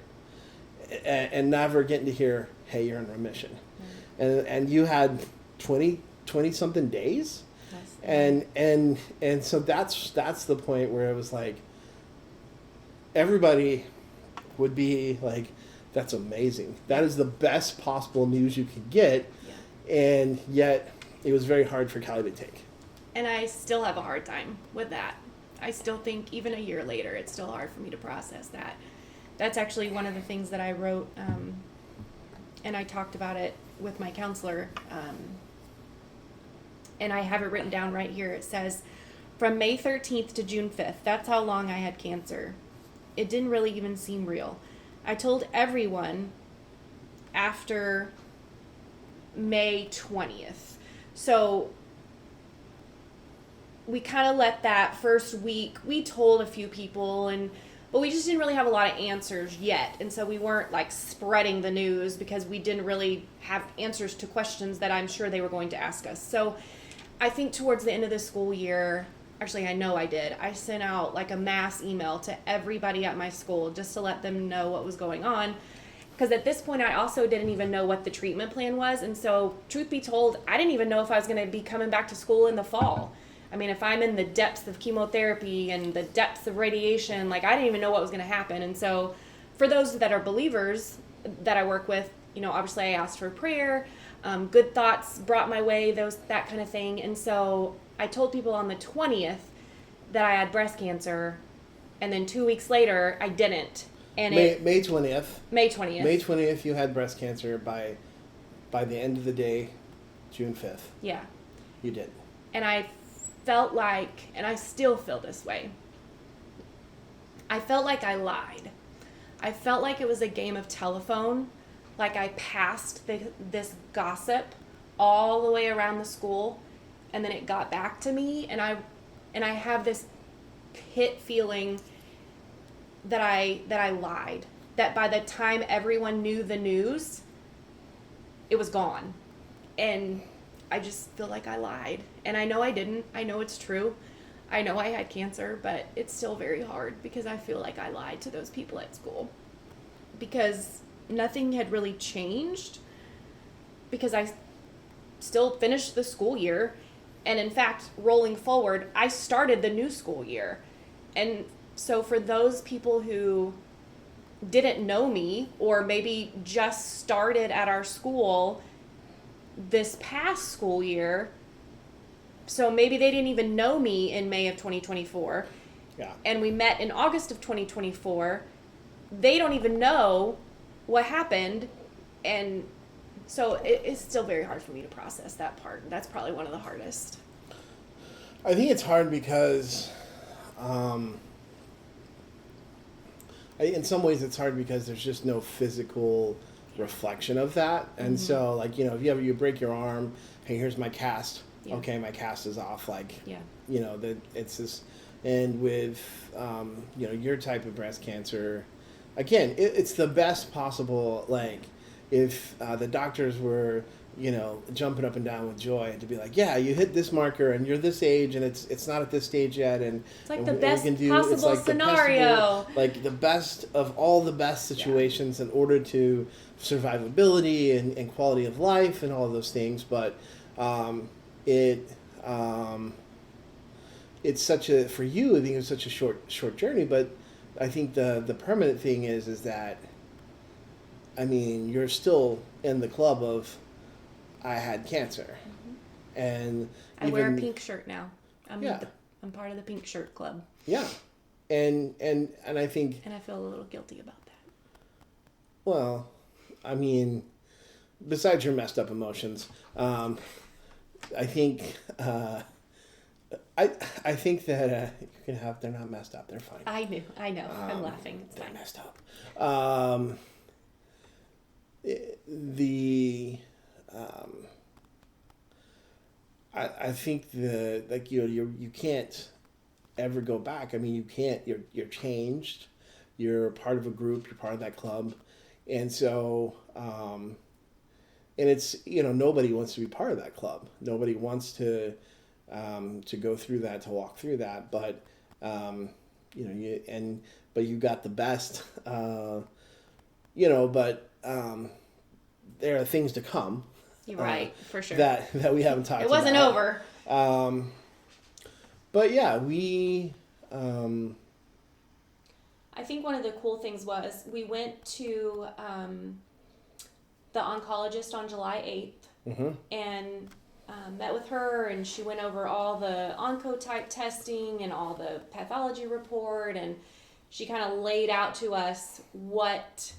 and never getting to hear, hey, you're in remission. Mm-hmm. And you had 20 something days. Yes. And so that's the point where it was like, everybody would be like, that's amazing. That is the best possible news you could get. Yeah. And yet it was very hard for Callie to take. And I still have a hard time with that. I still think even a year later, it's still hard for me to process that. That's actually one of the things that I wrote, and I talked about it with my counselor. And I have it written down right here. It says, from May 13th to June 5th, that's how long I had cancer. It didn't really even seem real. I told everyone after May 20th. So we kind of let that first week, we told a few people, but we just didn't really have a lot of answers yet. And so we weren't like spreading the news because we didn't really have answers to questions that I'm sure they were going to ask us. So I think towards the end of the school year, actually I know I did, I sent out like a mass email to everybody at my school just to let them know what was going on. Because at this point I also didn't even know what the treatment plan was. And so truth be told, I didn't even know if I was going to be coming back to school in the fall. I mean, if I'm in the depths of chemotherapy and the depths of radiation, like I didn't even know what was going to happen. And so for those that are believers that I work with, obviously I asked for prayer. good thoughts brought my way, that kind of thing. And so I told people on the 20th that I had breast cancer, and then 2 weeks later I didn't. And May 20th. May 20th. May 20th, you had breast cancer. By the end of the day, June 5th. Yeah. You did. And I felt like, and I still feel this way, I felt like I lied. I felt like it was a game of telephone. Like I passed this gossip all the way around the school, and then it got back to me, and I have this pit feeling that I lied. That by the time everyone knew the news, it was gone. And I just feel like I lied. And I know I didn't. I know it's true. I know I had cancer, but it's still very hard because I feel like I lied to those people at school. Because nothing had really changed, because I still finished the school year. And in fact, rolling forward, I started the new school year. And so for those people who didn't know me, or maybe just started at our school this past school year, so maybe they didn't even know me in May of 2024. Yeah. And we met in August of 2024. They don't even know what happened. And so it's still very hard for me to process that part. That's probably one of the hardest. I think it's hard because, in some ways it's hard because there's just no physical reflection of that. And so, like, if you break your arm, hey, here's my cast. Yeah. Okay, my cast is off. Like, Yeah. That it's this, and with, your type of breast cancer, again, it's the best possible, like, if the doctors were, jumping up and down with joy to be like, yeah, you hit this marker and you're this age and it's not at this stage yet, and It's like and the we best can do, possible it's like scenario. like the best of all the best situations in order to survivability and quality of life and all of those things. But it's such a, for you, I think it's such a short journey. But I think the permanent thing is that, I mean, you're still in the club of, I had cancer. And I wear a pink shirt now. I'm part of the pink shirt club. Yeah. And I think, and I feel a little guilty about that. Well, I mean, besides your messed up emotions, I think I think that you can have, they're not messed up, they're fine. I know. I'm laughing. It's they're fine. messed up. I think you can't ever go back. I mean, you can't. You're changed. You're part of a group. You're part of that club, and so and it's nobody wants to be part of that club. Nobody wants to go through that, to walk through that. But but you got the best. But there are things to come. You're right, for sure. That we haven't talked about. It wasn't over. But yeah, we... I think one of the cool things was we went to the oncologist on July 8th and met with her, and she went over all the oncotype testing and all the pathology report, and she kind of laid out to us what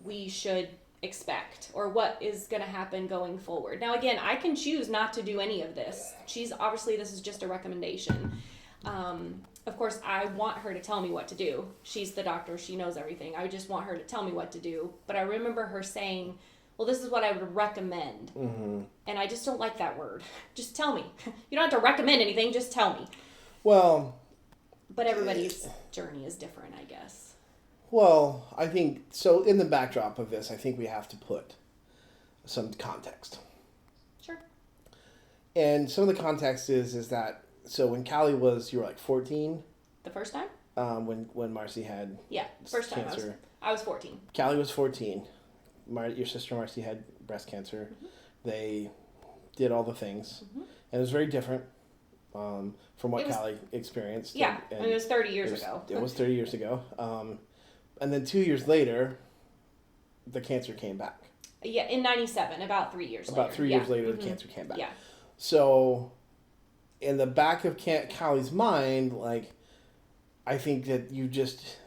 we should expect or what is going to happen going forward. Now, again, I can choose not to do any of this. This is just a recommendation. Of course, I want her to tell me what to do. She's the doctor. She knows everything. I just want her to tell me what to do. But I remember her saying, well, this is what I would recommend. Mm-hmm. And I just don't like that word. Just tell me. You don't have to recommend anything. Just tell me. Well... But everybody's journey is different, I guess. Well, I think, so in the backdrop of this, I think we have to put some context. Sure. And some of the context is that, so when Callie was, you were like 14? The first time? When Marcy had first time cancer. I was 14. Callie was 14. Your sister Marcy had breast cancer. Mm-hmm. They did all the things. Mm-hmm. And it was very different from what Callie experienced. Yeah, and it was 30 years ago. It was 30 years ago. And then 2 years later, the cancer came back. Yeah, in 97, about 3 years later. About 3 years later, the cancer came back. Yeah. So, in the back of Callie's mind, like, I think that you just,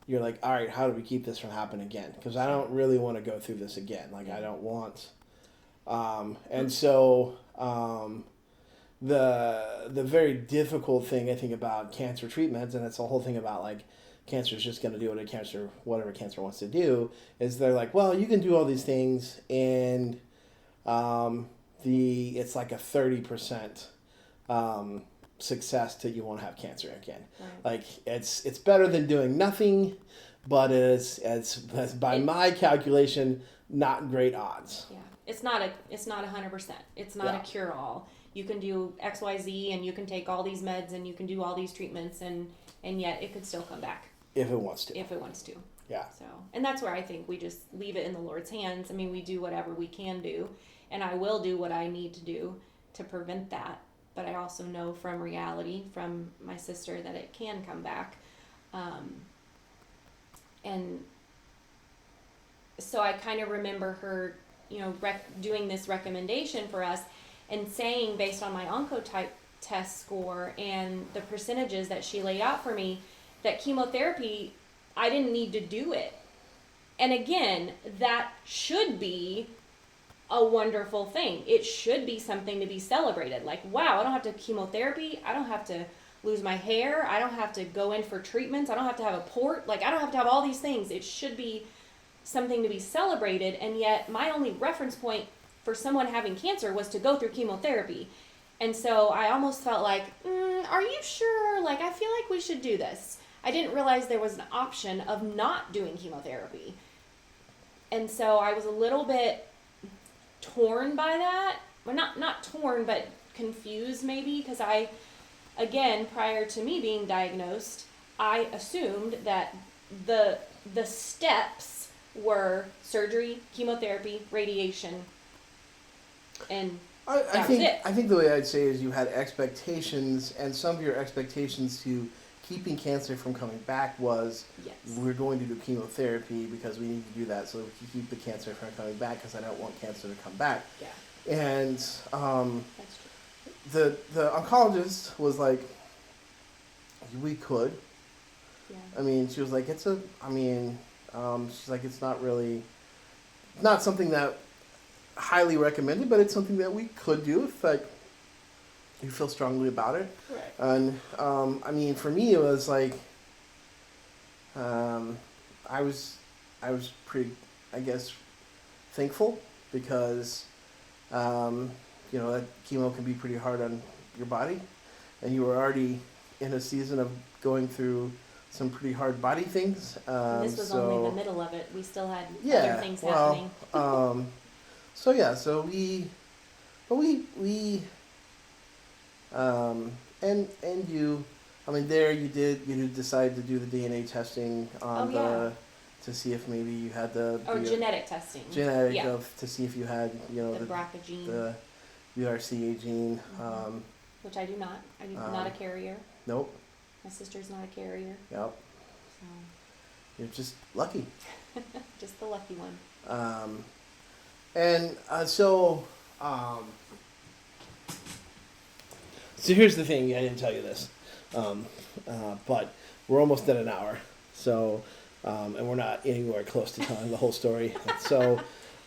you're like, all right, how do we keep this from happening again? Because I don't really want to go through this again. Like, I don't want, and so, the very difficult thing I think about cancer treatments, and it's the whole thing about like cancer is just going to do whatever cancer wants to do, is they're like, well, you can do all these things, and it's like a 30% success that you won't have cancer again. Right. Like it's better than doing nothing, but it's by my calculation not great odds. Yeah, it's not 100%. It's not a cure all. You can do XYZ and you can take all these meds and you can do all these treatments and yet it could still come back. If it wants to. Yeah. So, and that's where I think we just leave it in the Lord's hands. I mean, we do whatever we can do, and I will do what I need to do to prevent that. But I also know from reality, from my sister, that it can come back. And so I kind of remember her, doing this recommendation for us and saying, based on my oncotype test score and the percentages that she laid out for me, that chemotherapy, I didn't need to do it. And again, that should be a wonderful thing. It should be something to be celebrated. Like, wow, I don't have to have chemotherapy. I don't have to lose my hair. I don't have to go in for treatments. I don't have to have a port. Like, I don't have to have all these things. It should be something to be celebrated. And yet my only reference point for someone having cancer was to go through chemotherapy. And so I almost felt like, are you sure? Like, I feel like we should do this. I didn't realize there was an option of not doing chemotherapy. And so I was a little bit torn by that. Well, not torn, but confused maybe, because again, prior to me being diagnosed, I assumed that the steps were surgery, chemotherapy, radiation, and I think the way I'd say is you had expectations, and some of your expectations to keeping cancer from coming back was, yes, we're going to do chemotherapy because we need to do that so that we can keep the cancer from coming back, because I don't want cancer to come back. Yeah. And that's true. the oncologist was like, we could. Yeah. I mean, she was like, she's like, it's not something that highly recommended, but it's something that we could do if like you feel strongly about it. Right. And I mean, for me, it was like I was pretty, I guess, thankful, because that chemo can be pretty hard on your body, and you were already in a season of going through some pretty hard body things. And this was only the middle of it. We still had other things happening. And you, I mean, there you did decide to do the DNA testing on to see if maybe you had genetic testing. To see if you had, the BRCA gene. The URCA gene. Which I do not. I'm not a carrier. Nope. My sister's not a carrier. Yep. So. You're just lucky. Just the lucky one. So here's the thing, I didn't tell you this, but we're almost at an hour, so, and we're not anywhere close to telling the whole story, so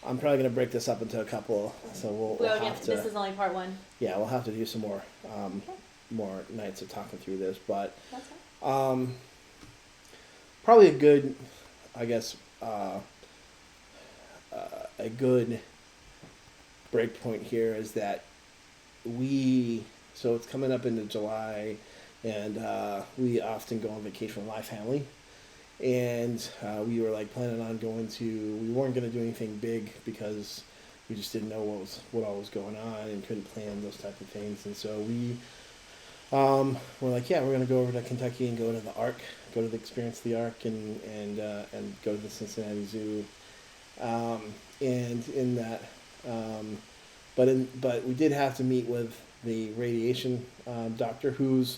I'm probably going to break this up into a couple, so we'll have to... This is only part one. Yeah, we'll have to do some more, more nights of talking through this, but that's fine. Probably a good, I guess, a good break point here is that so it's coming up into July, and we often go on vacation with my family, and we were like planning on we weren't going to do anything big because we just didn't know what all was going on and couldn't plan those type of things, and so we're like, yeah, we're going to go over to Kentucky and go to the Ark, experience the Ark, and go to the Cincinnati Zoo, and in that, but we did have to meet with the radiation doctor, who's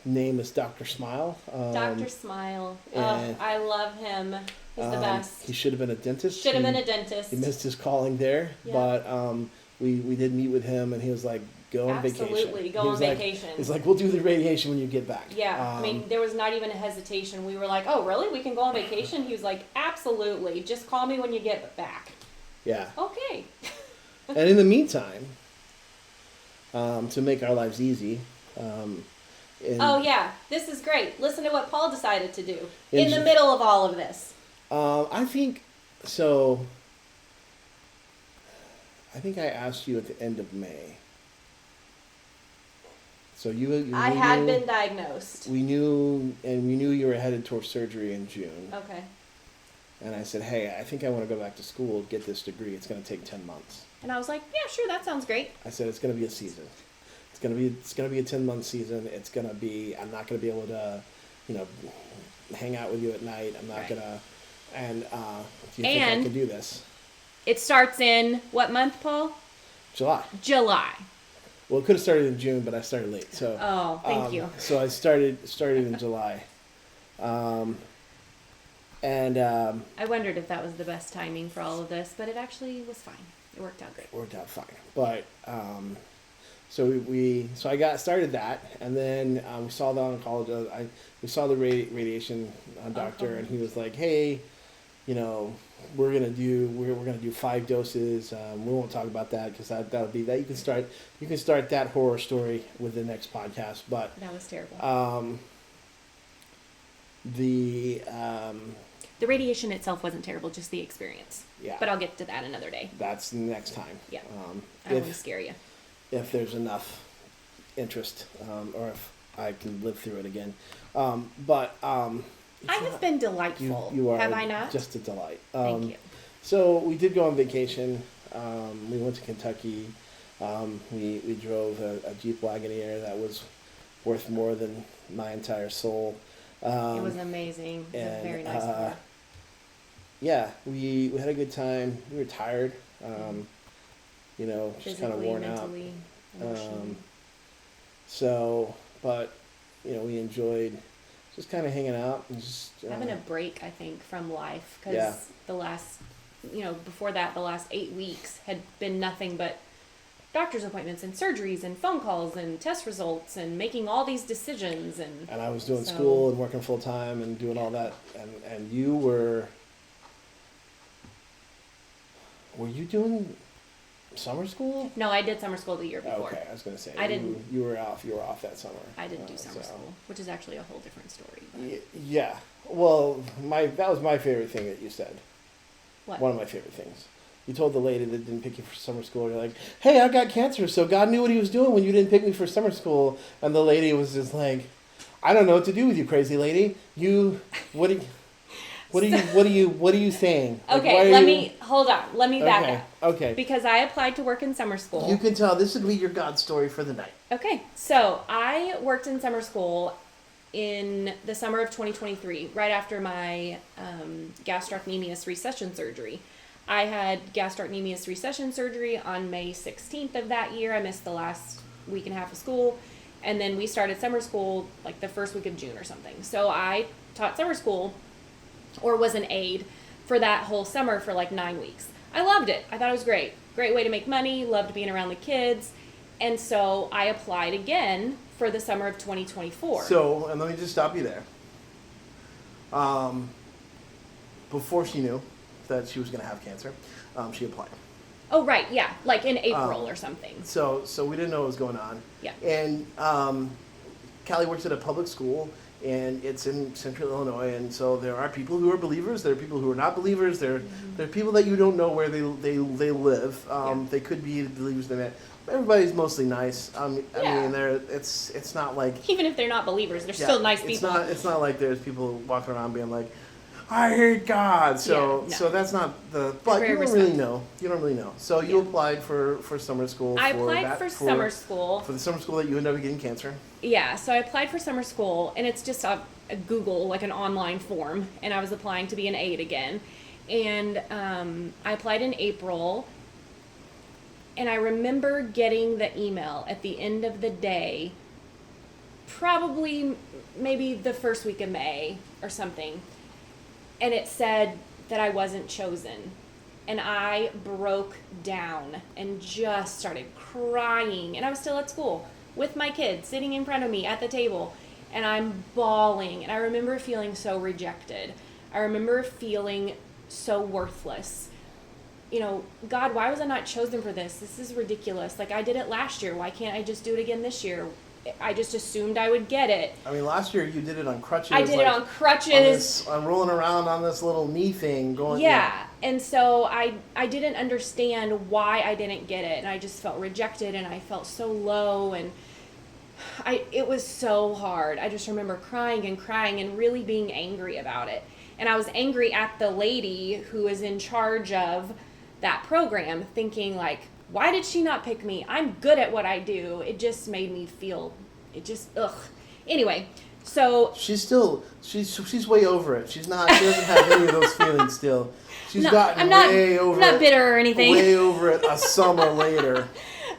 name is Dr. Smile. Dr. Smile. Oh, and- I love him. He's the best. He should have been a dentist. Should have been a dentist. He missed his calling there, Yeah. but we did meet with him, and he was like, "Go on vacation." Absolutely, go He on was like- vacation. He's like, "We'll do the radiation when you get back." Yeah, I mean, there was not even a hesitation. We were like, "Oh, really? We can go on vacation?" He was like, "Absolutely. Just call me when you get back." Yeah. Okay. And in the meantime, to make our lives easy, Oh yeah, this is great. Listen to what Paul decided to do In in the Ju- middle of all of this. I think so. I think I asked you at the end of May. So you I we had knew- been diagnosed. We knew you were headed towards surgery in June. Okay. And I said, "Hey, I think I want to go back to school, get this degree. It's going to take 10 months." And I was like, "Yeah, sure, that sounds great." I said, "It's going to be a season. It's going to be a 10-month season. It's going to be. I'm not going to be able to, hang out with you at night. I'm not Right. going to. And do you think I And- can do this?" It starts in what month, Paul? July. July. Well, it could have started in June, but I started late. So. Oh, thank you. So I started in July. I wondered if that was the best timing for all of this, but it actually was fine. It worked out great. Worked out fine. But so so I got started that, and then we saw the oncologist. We saw the radiation doctor, and he was like, "Hey, we're gonna do 5 doses. We won't talk about that because that'll be that. You can start that horror story with the next podcast." But That was terrible. The radiation itself wasn't terrible, just the experience. Yeah. But I'll get to that another day. That's next time. Yeah. I don't want to If scare you. there's enough interest, or if I can live through it again. But I have been delightful. you are Have I not? just a delight. Thank you. So we did go on vacation. We went to Kentucky. We drove a Jeep Wagoneer that was worth more than my entire soul. It was amazing. It was a very nice car. Yeah, we had a good time. We were tired. Just kind of Physically, worn out. mentally, emotionally. But we enjoyed just kind of hanging out and just Having a break, I think, from life. Because Yeah. the last, before that, the last 8 weeks had been nothing but doctor's appointments and surgeries and phone calls and test results and making all these decisions. And I was doing So- school and working full time and doing all that. And you were you doing summer school? no, I did summer school the year before. Okay, I was gonna say I didn't- You were off that summer. I didn't do summer so- school, which is actually a whole different story. But Yeah. Well, that was my favorite thing that you said. what? One of my favorite things. You told the lady that didn't pick you for summer school, you're like, "Hey, I got cancer, so God knew what he was doing when you didn't pick me for summer school." And the lady was just like, "I don't know what to do with you, crazy lady. What are you saying?" Like, why Okay, are let you-" me hold on. Let me back Okay. up Okay. because I applied to work in summer school. You can tell this would be your God story for the night. Okay, so I worked in summer school in the summer of 2023, right after my gastrocnemius recession surgery. I had gastrocnemius recession surgery on May 16th of that year. I missed the last week and a half of school. And then we started summer school like the first week of June or something. So I taught summer school, or was an aide, for that whole summer for like 9 weeks. I loved it. I thought it was great. Great way to make money, loved being around the kids. And so I applied again for the summer of 2024. So, and let me just stop you there. Before she knew that she was going to have cancer, she applied. Oh, right, yeah, like in April or something. So we didn't know what was going on. Yeah. And Callie works at a public school, and it's in Central Illinois, and so there are people who are believers, there are people who are not believers, there are people that you don't know where they live. They could be believers in it. Everybody's mostly nice. I Yeah. mean, it's not like Even if they're not believers, they're still nice people. It's not like there's people walking around being like, "I hate God." So Yeah, no. so that's not the. But very you don't really respectful. know. You don't really know. So you Yeah. applied for summer school. I for applied that, for summer school. For the summer school that you ended up getting cancer. Yeah, so I applied for summer school, and it's just a Google, like an online form, and I was applying to be an aide again. And I applied in April, and I remember getting the email at the end of the day probably maybe the first week of May or something. And it said that I wasn't chosen. And I broke down and just started crying. And I was still at school with my kids sitting in front of me at the table. And I'm bawling. And I remember feeling so rejected. I remember feeling so worthless. You know, God, why was I not chosen for this? This is ridiculous. Like, I did it last year. Why can't I just do it again this year? I just assumed I would get it. I mean, last year you did it on crutches. I did it on crutches. I'm rolling around on this little knee thing going. Yeah. And so I didn't understand why I didn't get it. And I just felt rejected and I felt so low. And it was so hard. I just remember crying and really being angry about it. And I was angry at the lady who was in charge of that program, thinking like, why did she not pick me? I'm good at what I do. It just made me feel, Anyway, so she's way over it. She doesn't have any of those feelings still. She's gotten I'm not bitter or anything. Way over it a summer later.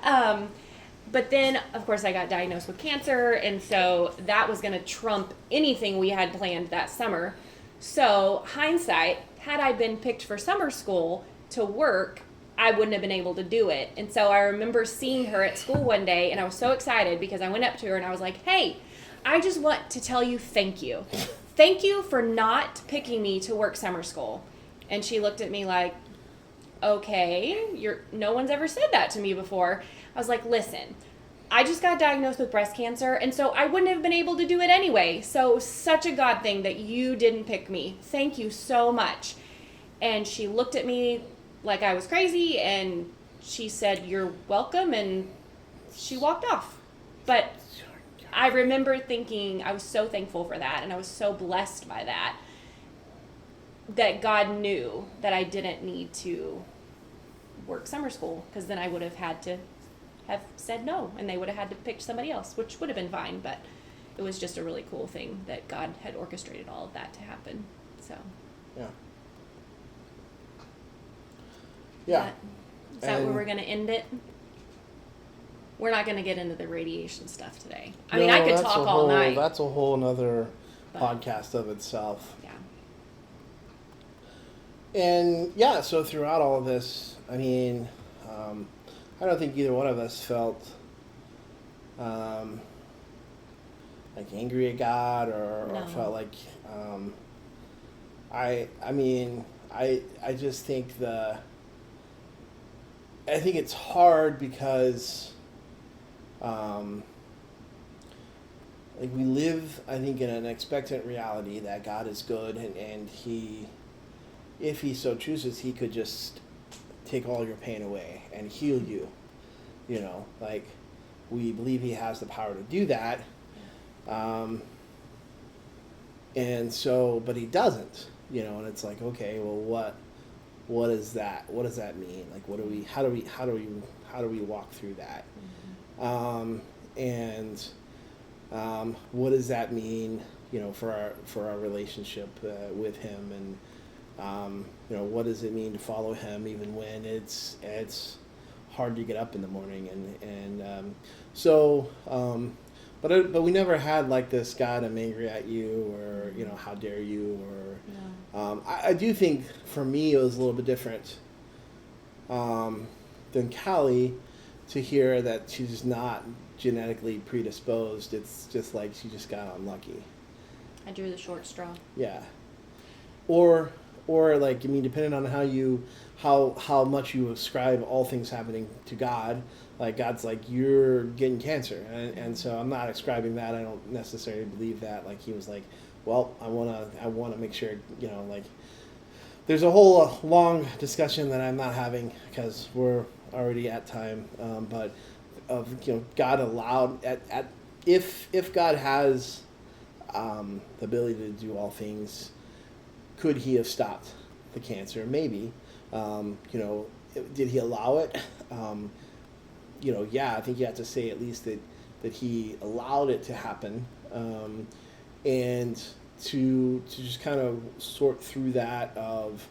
But then, of course, I got diagnosed with cancer, and so that was going to trump anything we had planned that summer. So, hindsight, had I been picked for summer school to work, I wouldn't have been able to do it. And so I remember seeing her at school one day, and I was so excited because I went up to her and I was like, hey, I just want to tell you thank you. Thank you for not picking me to work summer school. And she looked at me like, okay, no one's ever said that to me before. I was like, listen, I just got diagnosed with breast cancer, and so I wouldn't have been able to do it anyway. So such a God thing that you didn't pick me. Thank you so much. And she looked at me like I was crazy, and she said, you're welcome, and she walked off. But I remember thinking, I was so thankful for that, and I was so blessed by that God knew that I didn't need to work summer school, because then I would have had to have said no, and they would have had to pick somebody else, which would have been fine, but it was just a really cool thing that God had orchestrated all of that to happen. So yeah. Yeah. Is that where we're going to end it? We're not going to get into the radiation stuff today. I mean, I could talk all night. That's a whole other podcast of itself. Yeah. And yeah, so throughout all of this, I mean, I don't think either one of us felt like angry at God or felt like I just think I think it's hard because like we live, I think, in an expectant reality that God is good, and he, if he so chooses, he could just take all your pain away and heal you. You know, like, we believe he has the power to do that. And so, but he doesn't, you know, and it's like, okay, well, what is that? What does that mean? Like, how do we walk through that? Mm-hmm. What does that mean, you know, for our relationship with him, and you know, what does it mean to follow him even when it's hard to get up in the morning, but we never had like this, God, I'm angry at you, or, you know, how dare you, or no. I do think for me it was a little bit different than Callie, to hear that she's not genetically predisposed. It's just like she just got unlucky. I drew the short straw. Yeah. Or like, I mean, depending on how much you ascribe all things happening to God, like God's like, you're getting cancer, and so I'm not ascribing that. I don't necessarily believe that. Like, he was like, well, I wanna make sure, you know, like, there's a whole long discussion that I'm not having because we're already at time, but of, you know, God allowed if God has the ability to do all things, could he have stopped the cancer? Maybe. You know, did he allow it? You know, yeah, I think you have to say at least that he allowed it to happen, and to just kind of sort through that of,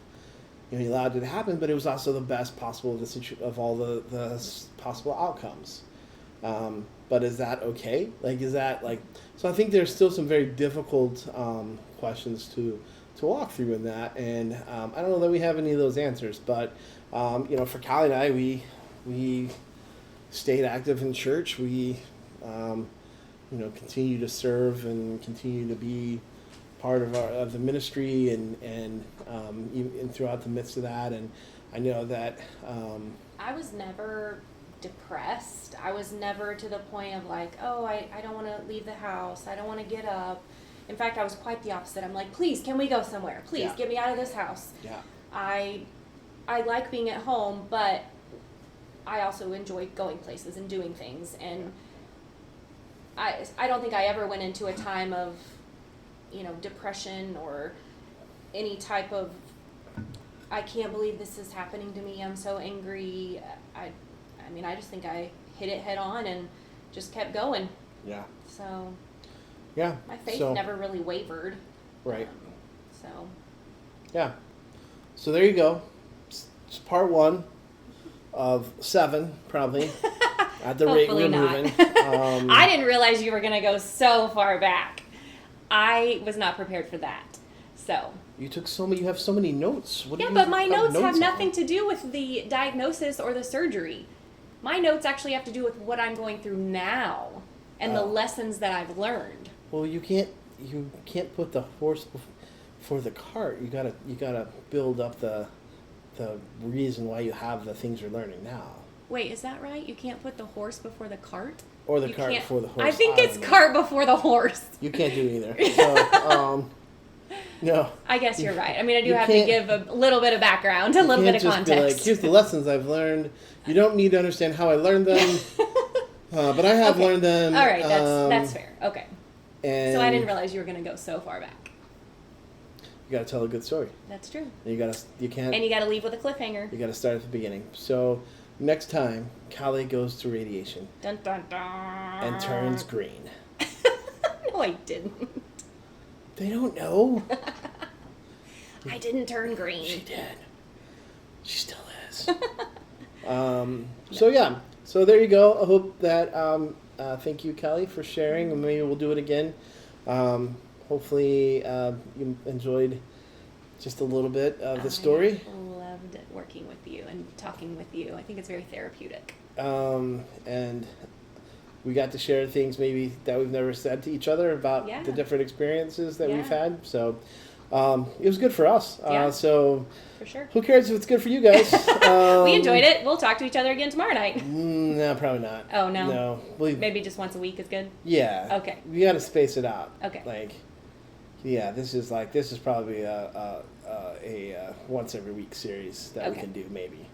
you know, he allowed it to happen, but it was also the best possible of all the possible outcomes. But is that okay? Like, is that like? So I think there's still some very difficult questions to walk through in that, and I don't know that we have any of those answers. But for Callie and I, we stayed active in church. We continue to serve and continue to be part of the ministry, and even throughout the midst of that. And I know that I was never depressed. I was never to the point of like, oh, I don't want to leave the house. I don't want to get up. In fact, I was quite the opposite. I'm like, please, can we go somewhere? Please, get me out of this house. Yeah. I like being at home, but I also enjoy going places and doing things. And I don't think I ever went into a time of, depression or any type of, I can't believe this is happening to me. I'm so angry. I just think I hit it head on and just kept going. Yeah. So. Yeah. My faith never really wavered. Right. So. Yeah. So there you go. It's part 1 of 7, probably. At the rate we're moving. I didn't realize you were going to go so far back. I was not prepared for that. So. You have so many notes. But my notes have nothing to do with the diagnosis or the surgery. My notes actually have to do with what I'm going through now and the lessons that I've learned. Well, you can't put the horse before the cart. You gotta build up the reason why you have the things you're learning now. Wait, is that right? You can't put the horse before the cart? Or the cart before the horse. I think it's cart before the horse. You can't do either. So, no. I guess you're right. I mean, I do have to give a little bit of background, a little bit of context. Be like, here's the lessons I've learned. You don't need to understand how I learned them, but I have learned them. All right, that's fair. Okay. And so I didn't realize you were going to go so far back. You got to tell a good story. That's true. And you got to leave with a cliffhanger. You got to start at the beginning. So next time, Callie goes to radiation. Dun, dun, dun. And turns green. No, I didn't. They don't know. I didn't turn green. She did. She still is. So yeah. So there you go. I hope that. Thank you, Callie, for sharing, and maybe we'll do it again. Hopefully, you enjoyed just a little bit of the story. I loved working with you and talking with you. I think it's very therapeutic. And we got to share things maybe that we've never said to each other about the different experiences that we've had. So it was good for us. So for sure. Who cares if it's good for you guys? We enjoyed it. We'll talk to each other again tomorrow night. No, probably not. Oh, no? No. Maybe just once a week is good? Yeah. Okay. We got to space it out. Okay. This is probably a once every week series that we can do, maybe.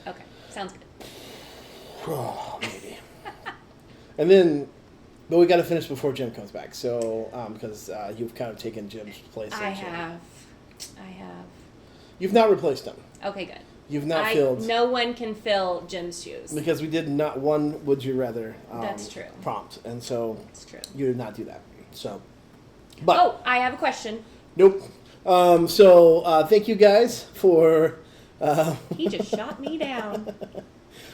Okay. Sounds good. Oh, maybe. And then, but we got to finish before Jim comes back. So, because you've kind of taken Jim's place. I have. You've not replaced him. Okay, good. You've not filled. No one can fill Jim's shoes. Because we did not one Would You Rather That's true. prompt. And so That's true. You did not do that. So, but. I have a question. Nope. So thank you guys for. He just shot me down.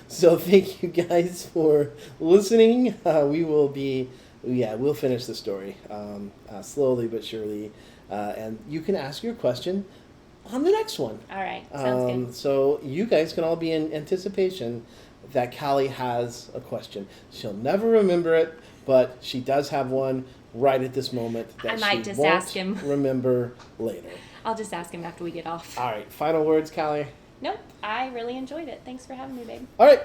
So thank you guys for listening. We'll finish the story slowly but surely, and you can ask your question on the next one. All right, sounds good. So you guys can all be in anticipation that Callie has a question. She'll never remember it, but she does have one right at this moment that I might she just won't ask him. remember later. I'll just ask him after we get off. All right, final words, Callie. Nope, I really enjoyed it. Thanks for having me, babe. All right.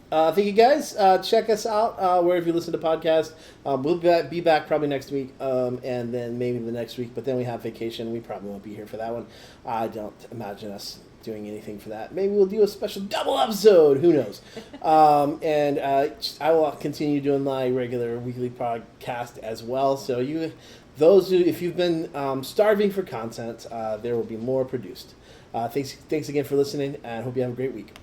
Thank you, guys. Check us out wherever you listen to podcasts. We'll be back probably next week, and then maybe the next week. But then we have vacation. We probably won't be here for that one. I don't imagine us doing anything for that. Maybe we'll do a special double episode. Who knows? And I will continue doing my regular weekly podcast as well. So if you've been starving for content, there will be more produced. Thanks again for listening, and hope you have a great week.